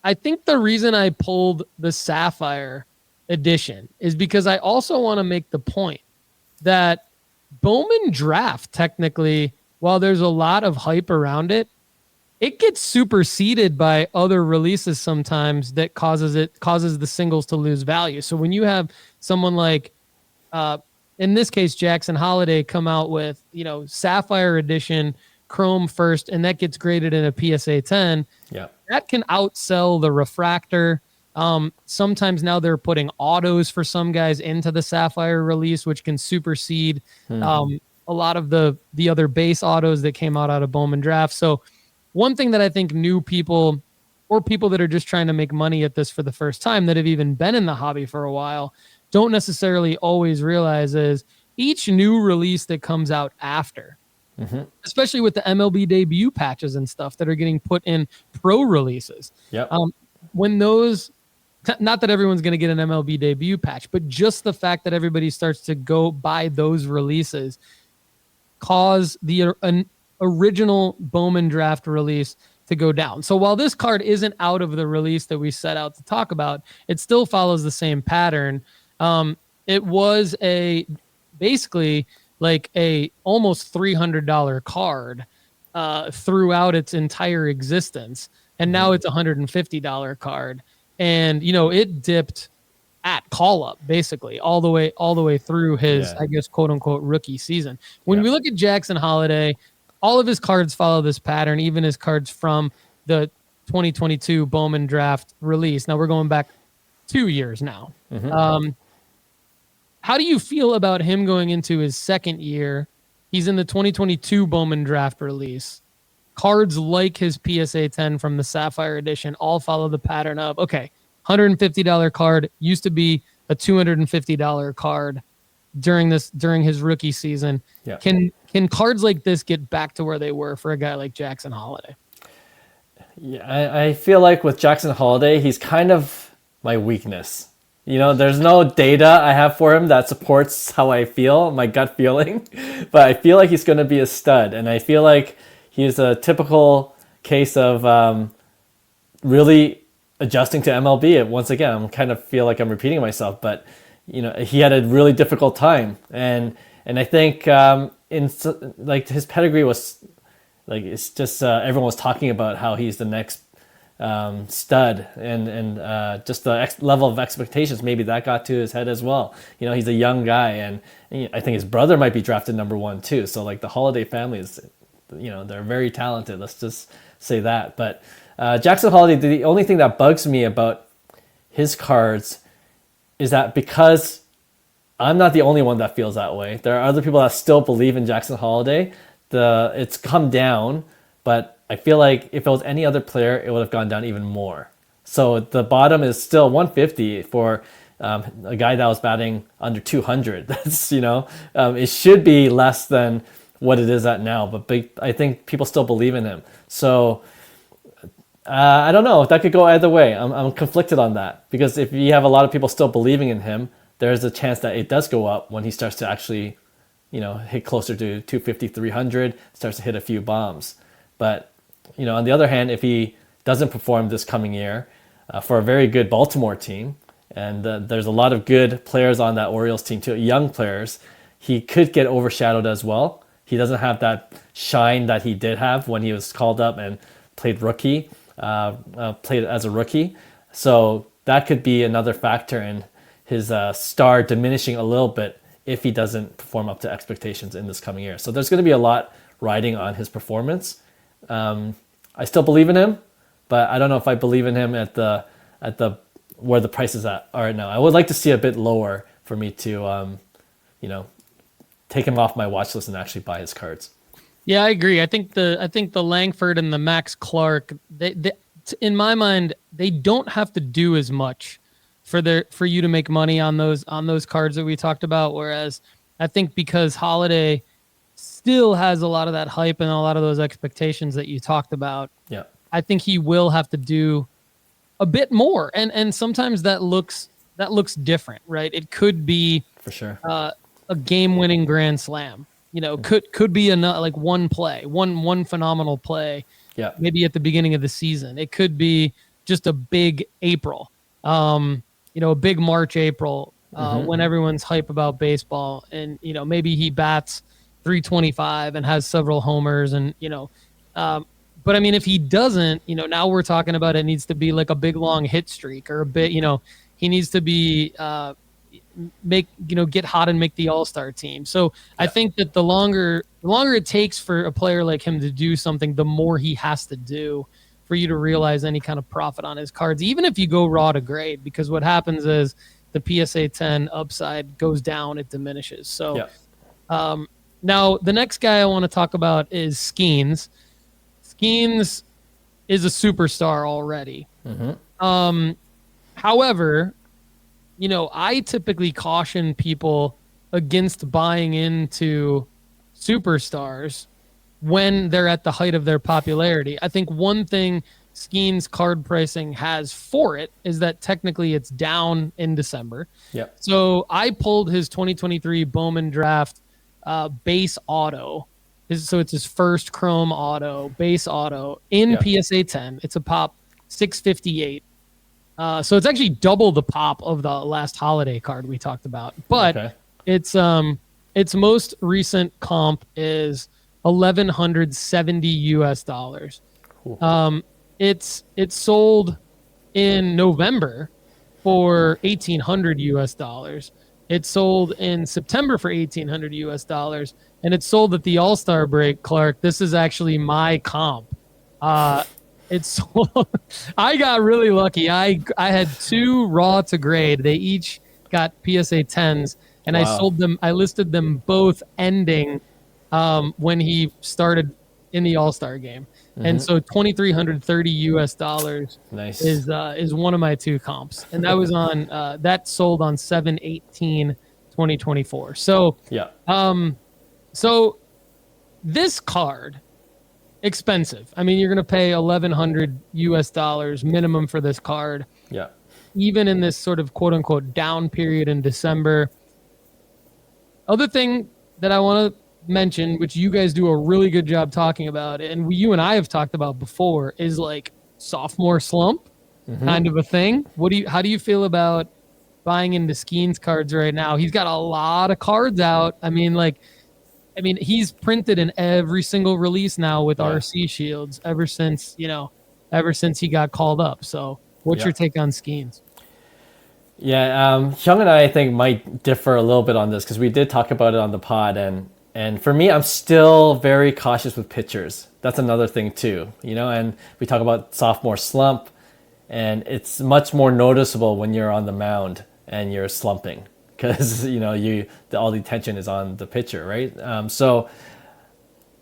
I think the reason I pulled the Sapphire Edition is because I also want to make the point that Bowman Draft, technically, while there's a lot of hype around it, it gets superseded by other releases sometimes that causes the singles to lose value. So when you have someone like, in this case, Jackson Holiday come out with, Sapphire Edition Chrome first, and that gets graded in a PSA 10. Yeah. That can outsell the Refractor. Sometimes now they're putting autos for some guys into the Sapphire release, which can supersede a lot of the other base autos that came out of Bowman Draft. So one thing that I think new people or people that are just trying to make money at this for the first time that have even been in the hobby for a while don't necessarily always realize is each new release that comes out after, especially with the MLB debut patches and stuff that are getting put in pro releases. When those, not that everyone's going to get an MLB debut patch, but just the fact that everybody starts to go buy those releases cause an original Bowman Draft release to go down. So while this card isn't out of the release that we set out to talk about, it still follows the same pattern. It was basically like a almost $300 card throughout its entire existence. And now it's a $150 card. And, it dipped at call up basically all the way through his, I guess, quote unquote rookie season. When we look at Jackson Holiday, all of his cards follow this pattern, even his cards from the 2022 Bowman Draft release. Now we're going back 2 years now. How do you feel about him going into his second year He's in the 2022 Bowman draft release. Cards like his PSA 10 from the Sapphire edition all follow the pattern of, okay, $150 card used to be a $250 card during his rookie season. Yeah. Can cards like this get back to where they were for a guy like Jackson Holiday? Yeah, I feel like with Jackson Holiday, he's kind of my weakness. There's no data I have for him that supports how I feel, my gut feeling, but I feel like he's going to be a stud, and I feel like he's a typical case of really adjusting to MLB. Once again, I kind of feel like I'm repeating myself, but he had a really difficult time, and I think his pedigree was like, it's just everyone was talking about how he's the next stud, and just the level of expectations, maybe that got to his head as well. He's a young guy, and I think his brother might be drafted number 1 too. So like the Holiday family is, they're very talented. Let's just say that. But Jackson Holiday, the only thing that bugs me about his cards is that because I'm not the only one that feels that way. There are other people that still believe in Jackson Holiday. It's come down, but I feel like if it was any other player, it would have gone down even more. So the bottom is still 150 for a guy that was batting under 200. That's it should be less than what it is at now, but I think people still believe in him. So I don't know. That could go either way. I'm conflicted on that, because if you have a lot of people still believing in him, there's a chance that it does go up when he starts to actually hit closer to 250, 300, starts to hit a few bombs. But, on the other hand, if he doesn't perform this coming year for a very good Baltimore team, and there's a lot of good players on that Orioles team too, young players, he could get overshadowed as well. He doesn't have that shine that he did have when he was called up and played as a rookie. So that could be another factor in his star diminishing a little bit if he doesn't perform up to expectations in this coming year. So there's going to be a lot riding on his performance. I still believe in him, but I don't know if I believe in him at the where the prices are right now. I would like to see a bit lower for me to take him off my watch list and actually buy his cards. Yeah, I agree. I think the Langford and the Max Clark, they in my mind, they don't have to do as much for you to make money on those cards that we talked about. Whereas I think because Holiday still has a lot of that hype and a lot of those expectations that you talked about, yeah, I think he will have to do a bit more. And sometimes that looks different, right? It could be for sure a game-winning grand slam. Could be like one play, one phenomenal play. Yeah, maybe at the beginning of the season. It could be just a big April. A big March, April, when everyone's hype about baseball, and maybe he bats 325 and has several homers, and but I mean, if he doesn't, now we're talking about it needs to be like a big long hit streak, or a bit, he needs to be get hot and make the All-Star team. So yeah. I think that the longer it takes for a player like him to do something, the more he has to do for you to realize any kind of profit on his cards, even if you go raw to grade, because what happens is the PSA 10 upside goes down, it diminishes. So yeah. Now the next guy I want to talk about is Skeens. Skeens is a superstar already. Mm-hmm. However, I typically caution people against buying into superstars when they're at the height of their popularity. I think one thing Skeens card pricing has for it is that technically it's down in December. Yep. So I pulled his 2023 Bowman draft base auto. So it's his first chrome auto, base auto in PSA 10. It's a pop 658. So it's actually double the pop of the last Holiday card we talked about. But its most recent comp is $1,170 US. It's sold in November for $1,800 US. It sold in September for $1,800 US, and it sold at the All-Star break. Clark, this is actually my comp. It's I got really lucky. I had two raw to grade. They each got PSA 10s, and wow. I listed them both ending when he started in the All-Star game. And so $2,330 Nice. is one of my two comps. And that was on that sold on 7/18/2024. So Yeah. so this card, expensive. I mean, you're going to pay $1,100 minimum for this card, Yeah. even in this sort of quote unquote down period in December. Other thing that I want to mention, which you guys do a really good job talking about, and you and I have talked about before, is like sophomore slump kind of a thing. How do you feel about buying into Skeens cards right now? He's got a lot of cards out. I mean, he's printed in every single release now with RC shields ever since he got called up. So what's your take on Skeens? Yeah, Hyung and I think might differ a little bit on this because we did talk about it on the pod, and for me, I'm still very cautious with pitchers. That's another thing too, and we talk about sophomore slump, and it's much more noticeable when you're on the mound and you're slumping because, all the attention is on the pitcher, right?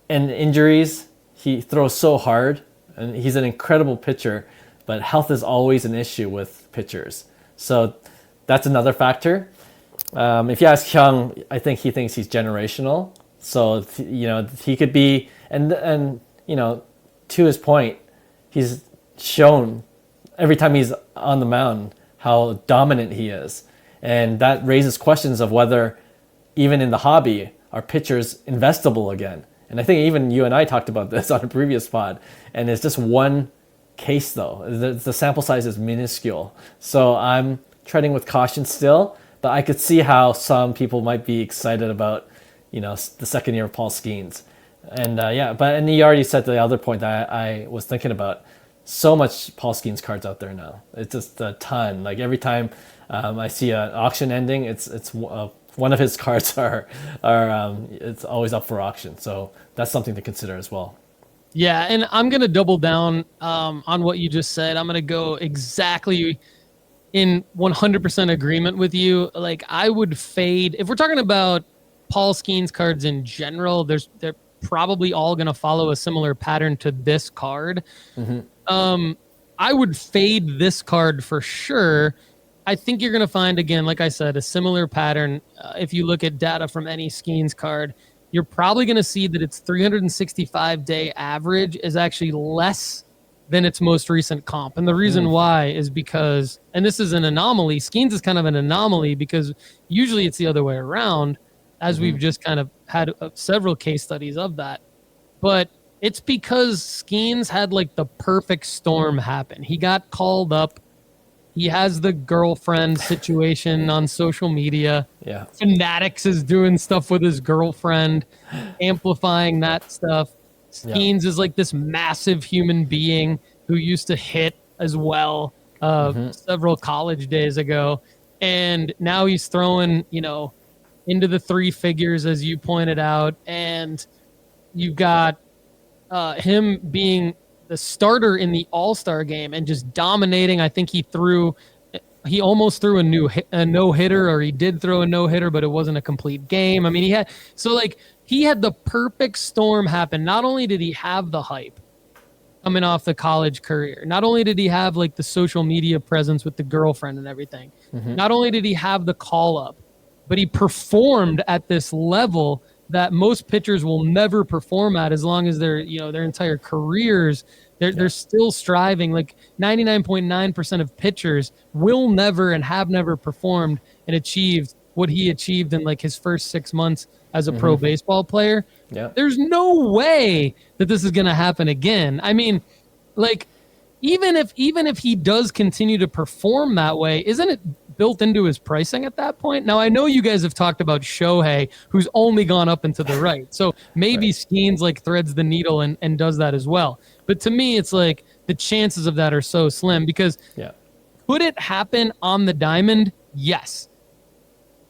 And injuries, he throws so hard, and he's an incredible pitcher, but health is always an issue with pitchers. So that's another factor. If you ask Hyung, I think he thinks he's generational. So, he could be, and to his point, he's shown every time he's on the mound how dominant he is. And that raises questions of whether, even in the hobby, are pitchers investable again? And I think even you and I talked about this on a previous pod. And it's just one case, though. The sample size is minuscule. So I'm treading with caution still. But I could see how some people might be excited about, the second year of Paul Skeens. And and you already said the other point that I was thinking about. So much Paul Skeens cards out there now. It's just a ton. Like every time I see an auction ending, it's one of his cards are it's always up for auction. So that's something to consider as well. Yeah, and I'm gonna double down on what you just said. I'm gonna go exactly in 100% agreement with you. Like I would fade if we're talking about Paul Skeens cards in general. They're probably all gonna follow a similar pattern to this card. I would fade this card for sure. I think you're going to find, again, like I said, a similar pattern. If you look at data from any Skeens card, you're probably going to see that its 365-day average is actually less than its most recent comp. And the reason why is because, and this is an anomaly, Skeens is kind of an anomaly because usually it's the other way around, as we've just kind of had several case studies of that. But it's because Skeens had like the perfect storm happen. He got called up. He has the girlfriend situation on social media. Yeah. Fanatics is doing stuff with his girlfriend, amplifying that stuff. Skeens is like this massive human being who used to hit as well several college days ago. And now he's throwing, into the three figures, as you pointed out. And you've got him being the starter in the All-Star game and just dominating. I think he almost threw a no-hitter, or he did throw a no-hitter, but it wasn't a complete game. I mean, he had the perfect storm happen. Not only did he have the hype coming off the college career, not only did he have like the social media presence with the girlfriend and everything, not only did he have the call-up, but he performed at this level that most pitchers will never perform at, as long as their entire careers, they're still striving. Like 99.9% of pitchers will never and have never performed and achieved what he achieved in like his first 6 months as a pro baseball player. Yeah. There's no way that this is going to happen again. I mean, like even if he does continue to perform that way, isn't it built into his pricing at that point? Now, I know you guys have talked about Shohei, who's only gone up and to the right. So maybe Skeens like threads the needle and does that as well. But to me, it's like the chances of that are so slim because could it happen on the diamond? Yes.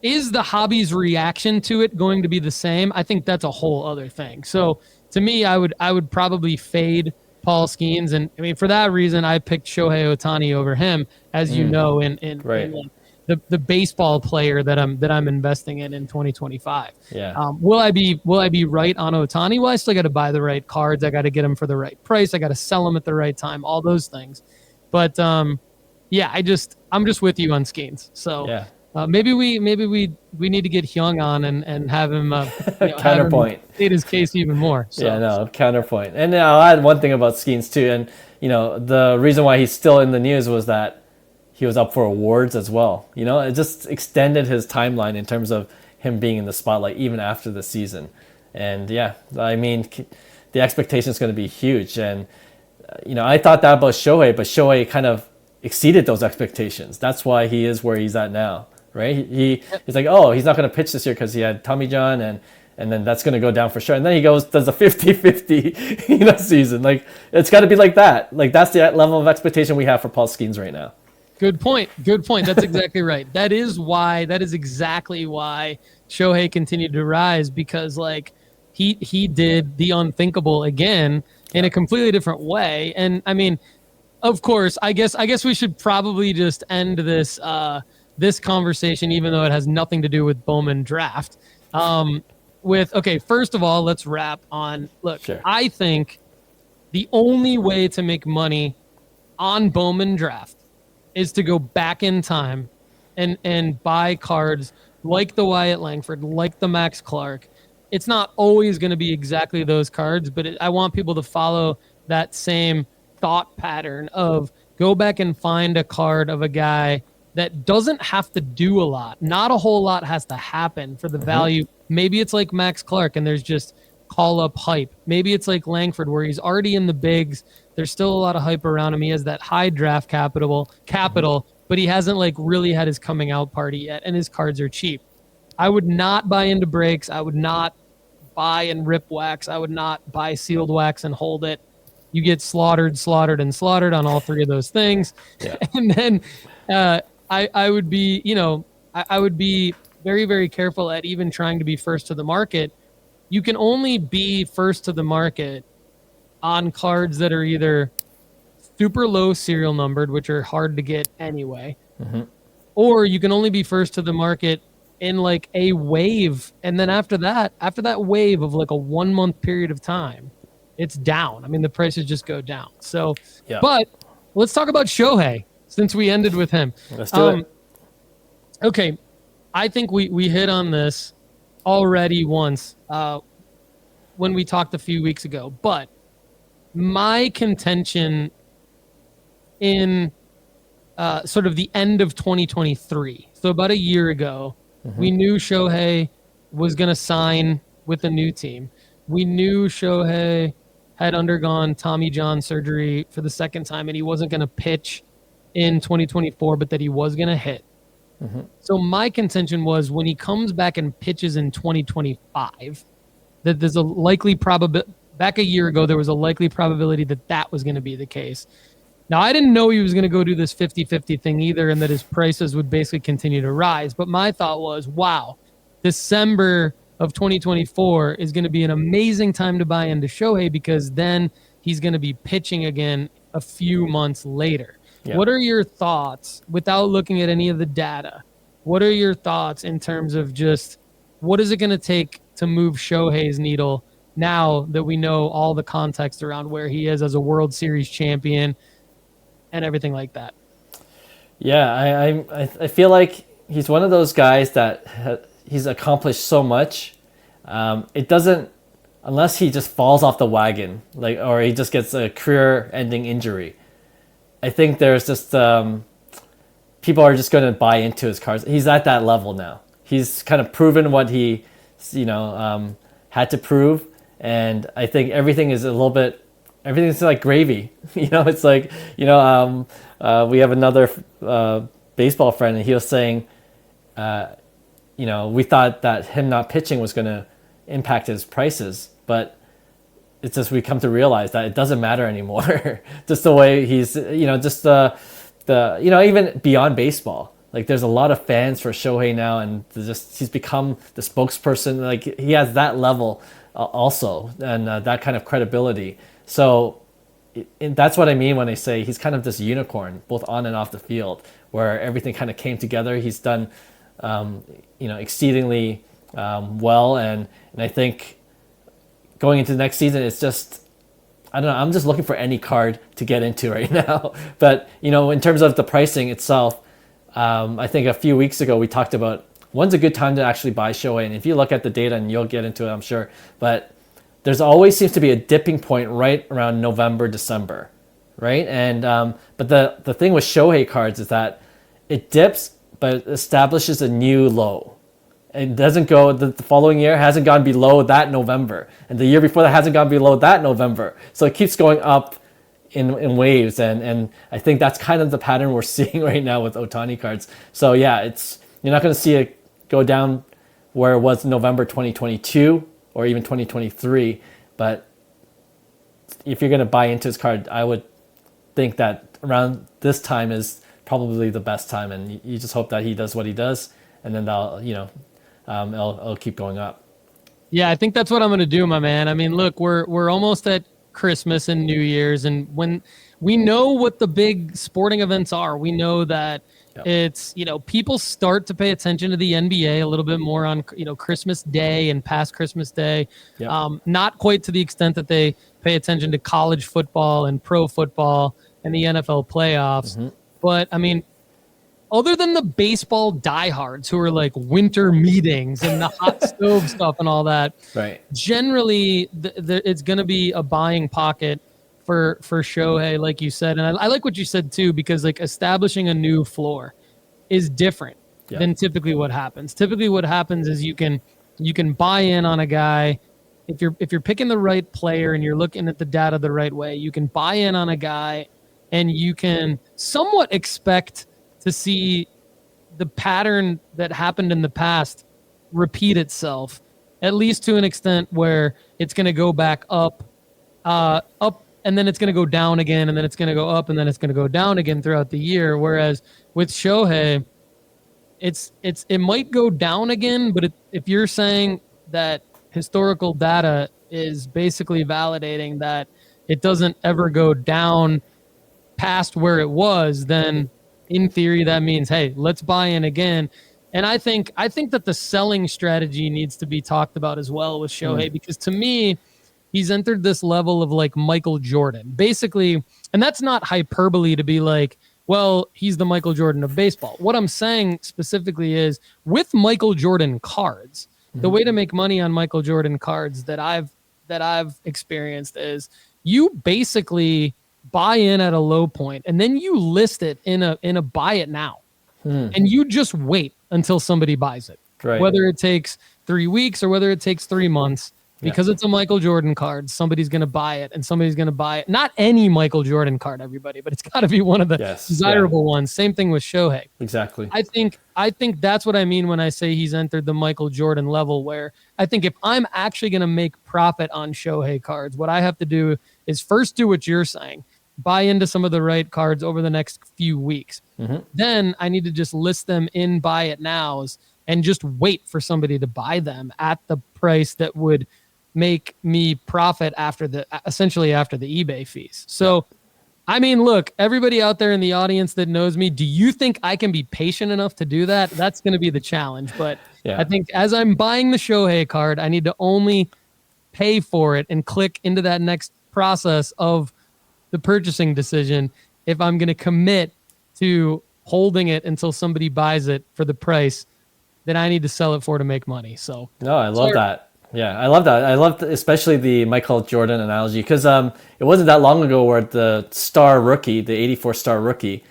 Is the hobby's reaction to it going to be the same? I think that's a whole other thing. So to me, I would probably fade Paul Skeens, and I mean for that reason, I picked Shohei Ohtani over him, as you know, in the baseball player that I'm investing in 2025. Yeah. Will I be right on Ohtani? Well, I still got to buy the right cards. I got to get them for the right price. I got to sell them at the right time. All those things. But yeah, I'm just with you on Skeens. So Yeah. maybe we need to get Hyung on and have him Counterpoint. have him state his case even more. So. Yeah, no, counterpoint. And I'll add one thing about Skeens too. And the reason why he's still in the news was that he was up for awards as well. It just extended his timeline in terms of him being in the spotlight even after the season. And yeah, I mean, the expectation is going to be huge. And I thought that about Shohei, but Shohei kind of exceeded those expectations. That's why he is where he's at now, right? He's like, oh, he's not going to pitch this year because he had Tommy John, and then that's going to go down for sure. And then he does a 50-50 season. Like, it's got to be like that. Like, that's the level of expectation we have for Paul Skeens right now. Good point. That's exactly right. That is exactly why Shohei continued to rise, because like he did the unthinkable again in a completely different way. And I mean, of course, I guess we should probably just end this this conversation, even though it has nothing to do with Bowman draft. First of all, let's wrap on. Look, sure. I think the only way to make money on Bowman draft is to go back in time and buy cards like the Wyatt Langford, like the Max Clark. It's not always going to be exactly those cards, but I want people to follow that same thought pattern of go back and find a card of a guy that doesn't have to do a lot. Not a whole lot has to happen for the value. Maybe it's like Max Clark and there's just call up hype. Maybe it's like Langford where he's already in the bigs. There's still a lot of hype around him. He has that high draft capital, but he hasn't like really had his coming out party yet, and his cards are cheap. I would not buy into breaks. I would not buy and rip wax. I would not buy sealed wax and hold it. You get slaughtered on all three of those things. Yeah. And then I would be, I would be very, very careful at even trying to be first to the market. You can only be first to the market on cards that are either super low serial numbered, which are hard to get anyway, or you can only be first to the market in like a wave. And then after that wave of like a 1 month period of time, it's down. I mean, the prices just go down. So, yeah. But let's talk about Shohei since we ended with him. Let's do it. Okay. I think we hit on this already once when we talked a few weeks ago, but my contention in sort of the end of 2023, so about a year ago, we knew Shohei was going to sign with a new team. We knew Shohei had undergone Tommy John surgery for the second time, and he wasn't going to pitch in 2024, but that he was going to hit. So my contention was when he comes back and pitches in 2025, that there's a likely probability. Back a year ago, there was a likely probability that was going to be the case. Now, I didn't know he was going to go do this 50-50 thing either, and that his prices would basically continue to rise. But my thought was, wow, December of 2024 is going to be an amazing time to buy into Shohei, because then he's going to be pitching again a few months later. Yeah. What are your thoughts, without looking at any of the data, what are your thoughts in terms of just what is it going to take to move Shohei's needle now that we know all the context around where he is as a World Series champion and everything like that? Yeah, I feel like he's one of those guys that he's accomplished so much. It doesn't, unless he just falls off the wagon, or he just gets a career-ending injury. I think there's just people are just going to buy into his cards. He's at that level now. He's kind of proven what he, had to prove, and I think everything's like gravy. It's like we have another baseball friend, and he was saying, we thought that him not pitching was going to impact his prices, but it's just we come to realize that it doesn't matter anymore. Just the way he's, just the even beyond baseball. Like, there's a lot of fans for Shohei now, and he's become the spokesperson. Like, he has that level also, and that kind of credibility. So and that's what I mean when I say he's kind of this unicorn, both on and off the field, where everything kind of came together. He's done, exceedingly well, and I think going into the next season, it's just, I don't know. I'm just looking for any card to get into right now. But in terms of the pricing itself, I think a few weeks ago we talked about when's a good time to actually buy Shohei. And if you look at the data, and you'll get into it, I'm sure, but there's always seems to be a dipping point right around November, December, right? And but the thing with Shohei cards is that it dips, but it establishes a new low. It doesn't go, the following year hasn't gone below that November. And the year before that hasn't gone below that November. So it keeps going up in waves. And I think that's kind of the pattern we're seeing right now with Ohtani cards. So yeah, you're not going to see it go down where it was November 2022 or even 2023. But if you're going to buy into his card, I would think that around this time is probably the best time. And you just hope that he does what he does. And then it'll keep going up. Yeah, I think that's what I'm going to do, my man. I mean, look, we're almost at Christmas and New Year's, and when we know what the big sporting events are, we know that it's, people start to pay attention to the NBA a little bit more on, Christmas Day and past Christmas Day. Yep. Not quite to the extent that they pay attention to college football and pro football and the NFL playoffs. Mm-hmm. But I mean, other than the baseball diehards who are like winter meetings and the hot stove stuff and all that, right? Generally, it's going to be a buying pocket for Shohei, like you said. And I like what you said too, because like establishing a new floor is different than typically what happens. Typically, what happens is you can buy in on a guy. If you're picking the right player and you're looking at the data the right way, you can buy in on a guy, and you can somewhat expect to see the pattern that happened in the past repeat itself, at least to an extent where it's going to go back up, and then it's going to go down again, and then it's going to go up, and then it's going to go down again throughout the year. Whereas with Shohei, it might go down again, but if you're saying that historical data is basically validating that it doesn't ever go down past where it was, then in theory, that means, hey, let's buy in again. And I think that the selling strategy needs to be talked about as well with Shohei, because to me, he's entered this level of like Michael Jordan, basically. And that's not hyperbole to be like, well, he's the Michael Jordan of baseball. What I'm saying specifically is with Michael Jordan cards, the way to make money on Michael Jordan cards that I've experienced is you basically buy in at a low point, and then you list it in a buy it now, and you just wait until somebody buys it, right? Whether it takes 3 weeks or whether it takes 3 months, because it's a Michael Jordan card, somebody's going to buy it, and somebody's going to buy it. Not any Michael Jordan card, everybody, but it's got to be one of the desirable ones. Same thing with Shohei. Exactly. I think that's what I mean when I say he's entered the Michael Jordan level, where I think if I'm actually going to make profit on Shohei cards, what I have to do is first do what you're saying, buy into some of the right cards over the next few weeks. Then I need to just list them in buy it nows and just wait for somebody to buy them at the price that would make me profit essentially after the eBay fees. So, I mean, look, everybody out there in the audience that knows me, do you think I can be patient enough to do that? That's going to be the challenge. But I think as I'm buying the Shohei card, I need to only pay for it and click into that next process of the purchasing decision if I'm going to commit to holding it until somebody buys it for the price that I need to sell it for to make money. So no, I love that. Yeah, I love that. I love especially the Michael Jordan analogy, because it wasn't that long ago where the star rookie, the 84 star rookie,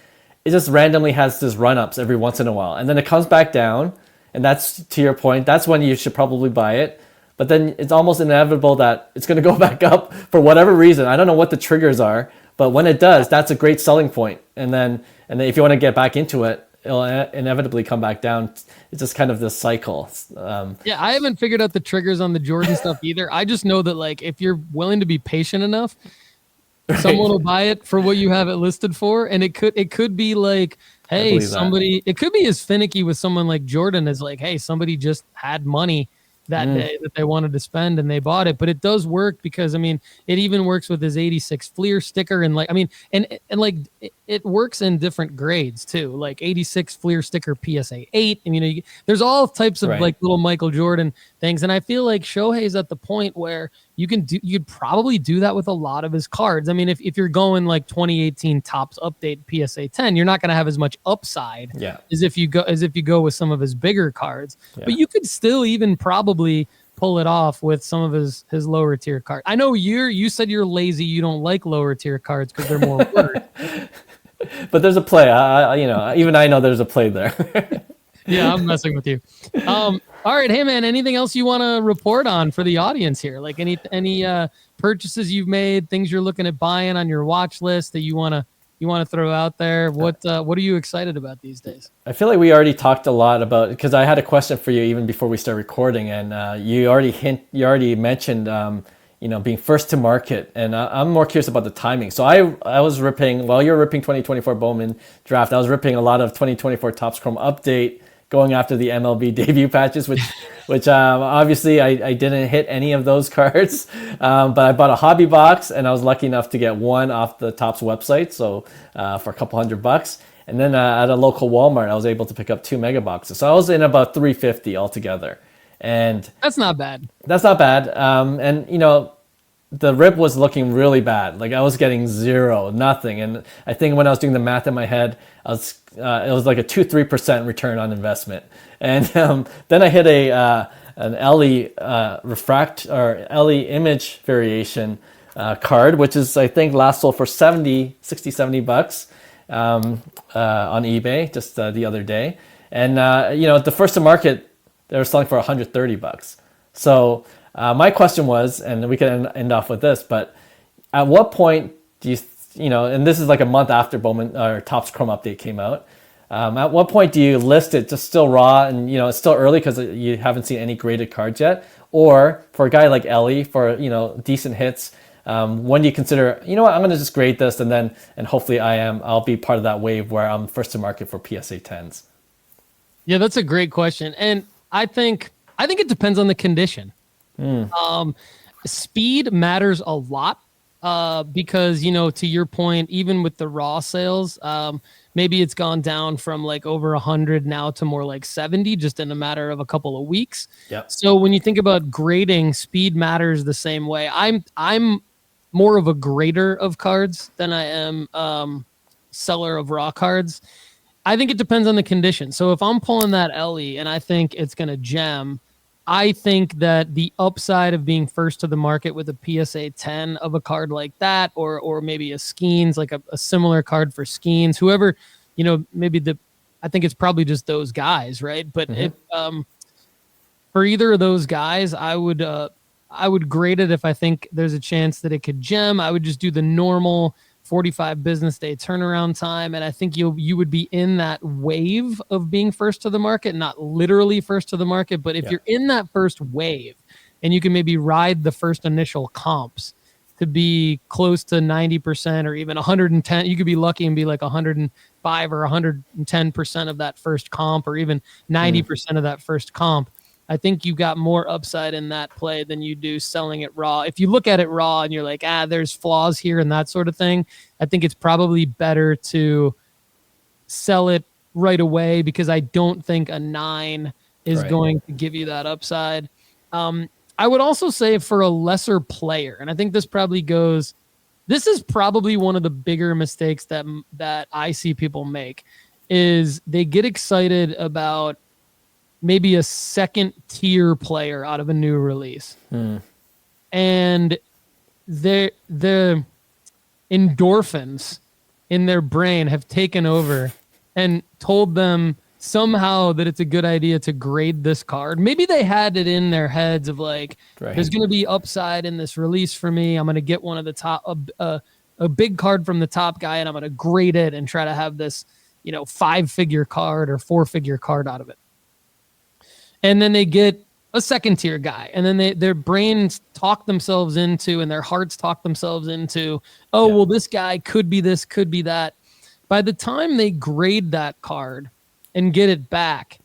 it just randomly has these run-ups every once in a while. And then it comes back down, and that's, to your point, that's when you should probably buy it. But then it's almost inevitable that it's going to go back up for whatever reason. I don't know what the triggers are, but when it does, that's a great selling point. And then if you want to get back into it, it'll inevitably come back down. It's just kind of this cycle. Yeah, I haven't figured out the triggers on the Jordan stuff either. I just know that like if you're willing to be patient enough, someone will buy it for what you have it listed for. And it could be like, hey, it could be as finicky with someone like Jordan as like, hey, somebody just had money that day that they wanted to spend, and they bought it. But it does work because, I mean, it even works with his 86 Fleer sticker, and like, I mean, and like it works in different grades too, like 86 Fleer sticker PSA 8, and there's all types of like little Michael Jordan things. And I feel like Shohei's at the point where you'd probably do that with a lot of his cards. I mean, if you're going like 2018 Topps Update PSA 10, you're not going to have as much upside as if you go with some of his bigger cards. But you could still even probably pull it off with some of his lower tier cards. I know you said you're lazy, you don't like lower tier cards because they're more work. But there's a play. Even I know there's a play there. Yeah, I'm messing with you. All right, hey man, anything else you want to report on for the audience here? Like any purchases you've made, things you're looking at buying on your watch list that you want to throw out there? What are you excited about these days? I feel like we already talked a lot about, because I had a question for you even before we start recording, and you already mentioned being first to market, and I'm more curious about the timing. So I was ripping, while you're ripping 2024 Bowman draft, I was ripping a lot of 2024 Topps Chrome Update, going after the MLB debut patches, which obviously I didn't hit any of those cards, but I bought a hobby box, and I was lucky enough to get one off the Topps website, so for a couple $100. And then at a local Walmart, I was able to pick up 2 mega boxes. So I was in about $350 altogether. And that's not bad. And the rip was looking really bad. Like I was getting zero, nothing. And I think when I was doing the math in my head, it was like a 2-3% return on investment. And then I hit an LE refract or LE image variation card, which is, I think, last sold for $70 on eBay just the other day. And the first to market, they were selling for $130. So my question was, and we can end off with this, but at what point do you and this is like a month after Bowman or Topps Chrome Update came out, at what point do you list it just still raw and it's still early because you haven't seen any graded cards yet? Or for a guy like Ellie, for decent hits, when do you consider, I'm going to just grade this and hopefully I'll be part of that wave where I'm first to market for PSA 10s? Yeah, that's a great question. And I think it depends on the condition. Speed matters a lot because, to your point, even with the raw sales, maybe it's gone down from like over 100 now to more like 70 just in a matter of a couple of weeks. Yep. So when you think about grading, speed matters the same way. I'm more of a grader of cards than I am seller of raw cards. I think it depends on the condition. So if I'm pulling that LE and I think it's going to gem, I think that the upside of being first to the market with a PSA 10 of a card like that, or maybe a Skeens, like a similar card for Skeens, whoever, I think it's probably just those guys, right? But if for either of those guys, I would grade it if I think there's a chance that it could gem. I would just do the normal 45 business day turnaround time. And I think you would be in that wave of being first to the market, not literally first to the market, but if you're in that first wave and you can maybe ride the first initial comps to be close to 90% or even 110, you could be lucky and be like 105 or 110% of that first comp, or even 90% of that first comp. I think you got more upside in that play than you do selling it raw. If you look at it raw and you're like, there's flaws here and that sort of thing, I think it's probably better to sell it right away because I don't think a 9 is going to give you that upside. I would also say for a lesser player, and I think this is probably one of the bigger mistakes that I see people make, is they get excited about maybe a second tier player out of a new release. And the endorphins in their brain have taken over and told them somehow that it's a good idea to grade this card. Maybe they had it in their heads of like, there's going to be upside in this release for me. I'm going to get one of the top, a big card from the top guy, and I'm going to grade it and try to have this, 5-figure card or 4-figure card out of it. And then they get a second tier guy, and then their brains talk themselves into, and their hearts talk themselves into, well, this guy could be this, could be that. By the time they grade that card and get it back,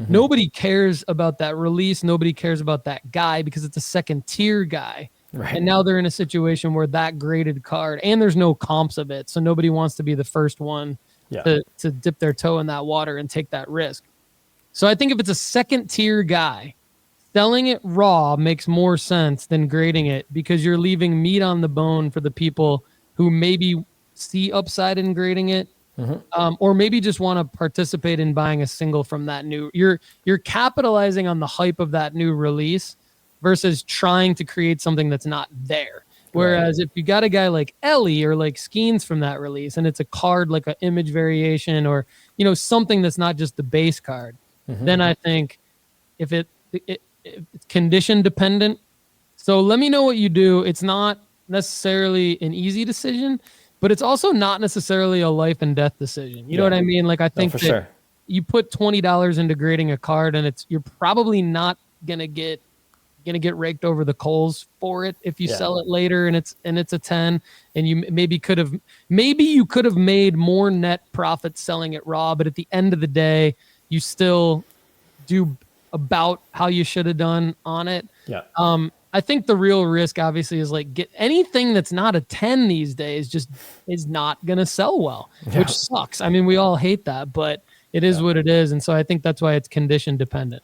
Nobody cares about that release. Nobody cares about that guy because it's a second tier guy. Right. And now they're in a situation where that graded card, and there's no comps of it. So nobody wants to be the first one to dip their toe in that water and take that risk. So I think if it's a second tier guy, selling it raw makes more sense than grading it, because you're leaving meat on the bone for the people who maybe see upside in grading it, or maybe just want to participate in buying a single from that new. You're capitalizing on the hype of that new release versus trying to create something that's not there. Whereas if you got a guy like Ellie or like Skeens from that release, and it's a card like an image variation or something that's not just the base card, then I think if it's condition dependent. So let me know what you do. It's not necessarily an easy decision, but it's also not necessarily a life and death decision. You know what I mean? Like, I think you put $20 into grading a card, and you're probably not gonna get raked over the coals for it if you sell it later and it's a 10, and you maybe you could have made more net profit selling it raw, but at the end of the day, you still do about how you should have done on it. I think the real risk obviously is like, get anything that's not a 10 these days just is not going to sell well, which sucks. I mean, we all hate that, but it is what it is. And so I think that's why it's condition dependent.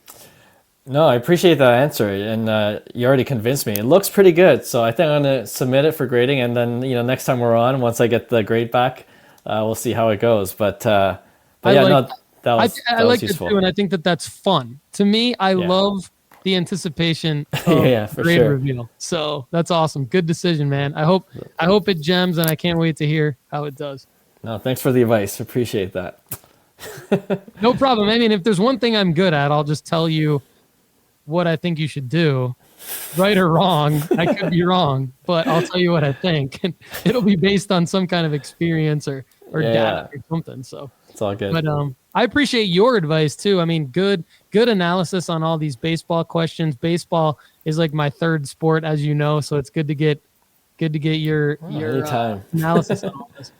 No, I appreciate that answer. And you already convinced me. It looks pretty good. So I think I'm going to submit it for grading. And then, next time we're on, once I get the grade back, we'll see how it goes. But yeah, that was useful. It too, and I think that's fun. To me, I love the anticipation of grade reveal. So that's awesome. Good decision, man. I hope it gems, and I can't wait to hear how it does. No, thanks for the advice. Appreciate that. No problem. I mean, if there's one thing I'm good at, I'll just tell you what I think you should do. Right or wrong, I could be wrong, but I'll tell you what I think. And it'll be based on some kind of experience or data or something. So it's all good. But I appreciate your advice too. I mean, good analysis on all these baseball questions. Baseball is like my third sport, as you know, so it's good to get your analysis on all this.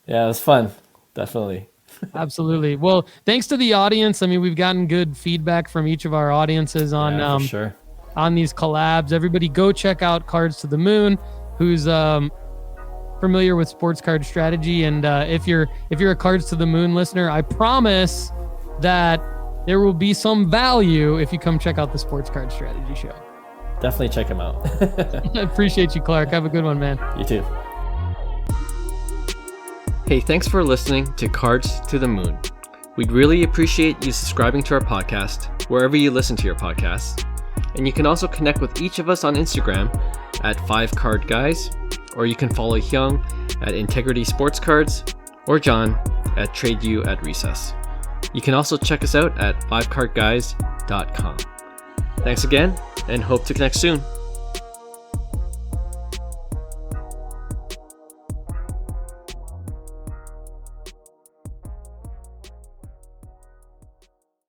Yeah, it was fun. Definitely. Absolutely. Well, thanks to the audience. I mean, we've gotten good feedback from each of our audiences on on these collabs. Everybody go check out Cards to the Moon, who's familiar with sports card strategy. And if you're a Cards to the Moon listener, I promise that there will be some value if you come check out the Sports Card Strategy Show. Definitely check him out. I appreciate you, Clark. Have a good one, man. You too. Hey, thanks for listening to Cards to the Moon. We'd really appreciate you subscribing to our podcast wherever you listen to your podcasts. And you can also connect with each of us on Instagram at 5cardguys, or you can follow Hyung at Integrity Sports Cards, or John at TradeU at Recess. You can also check us out at 5cardguys.com. Thanks again, and hope to connect soon.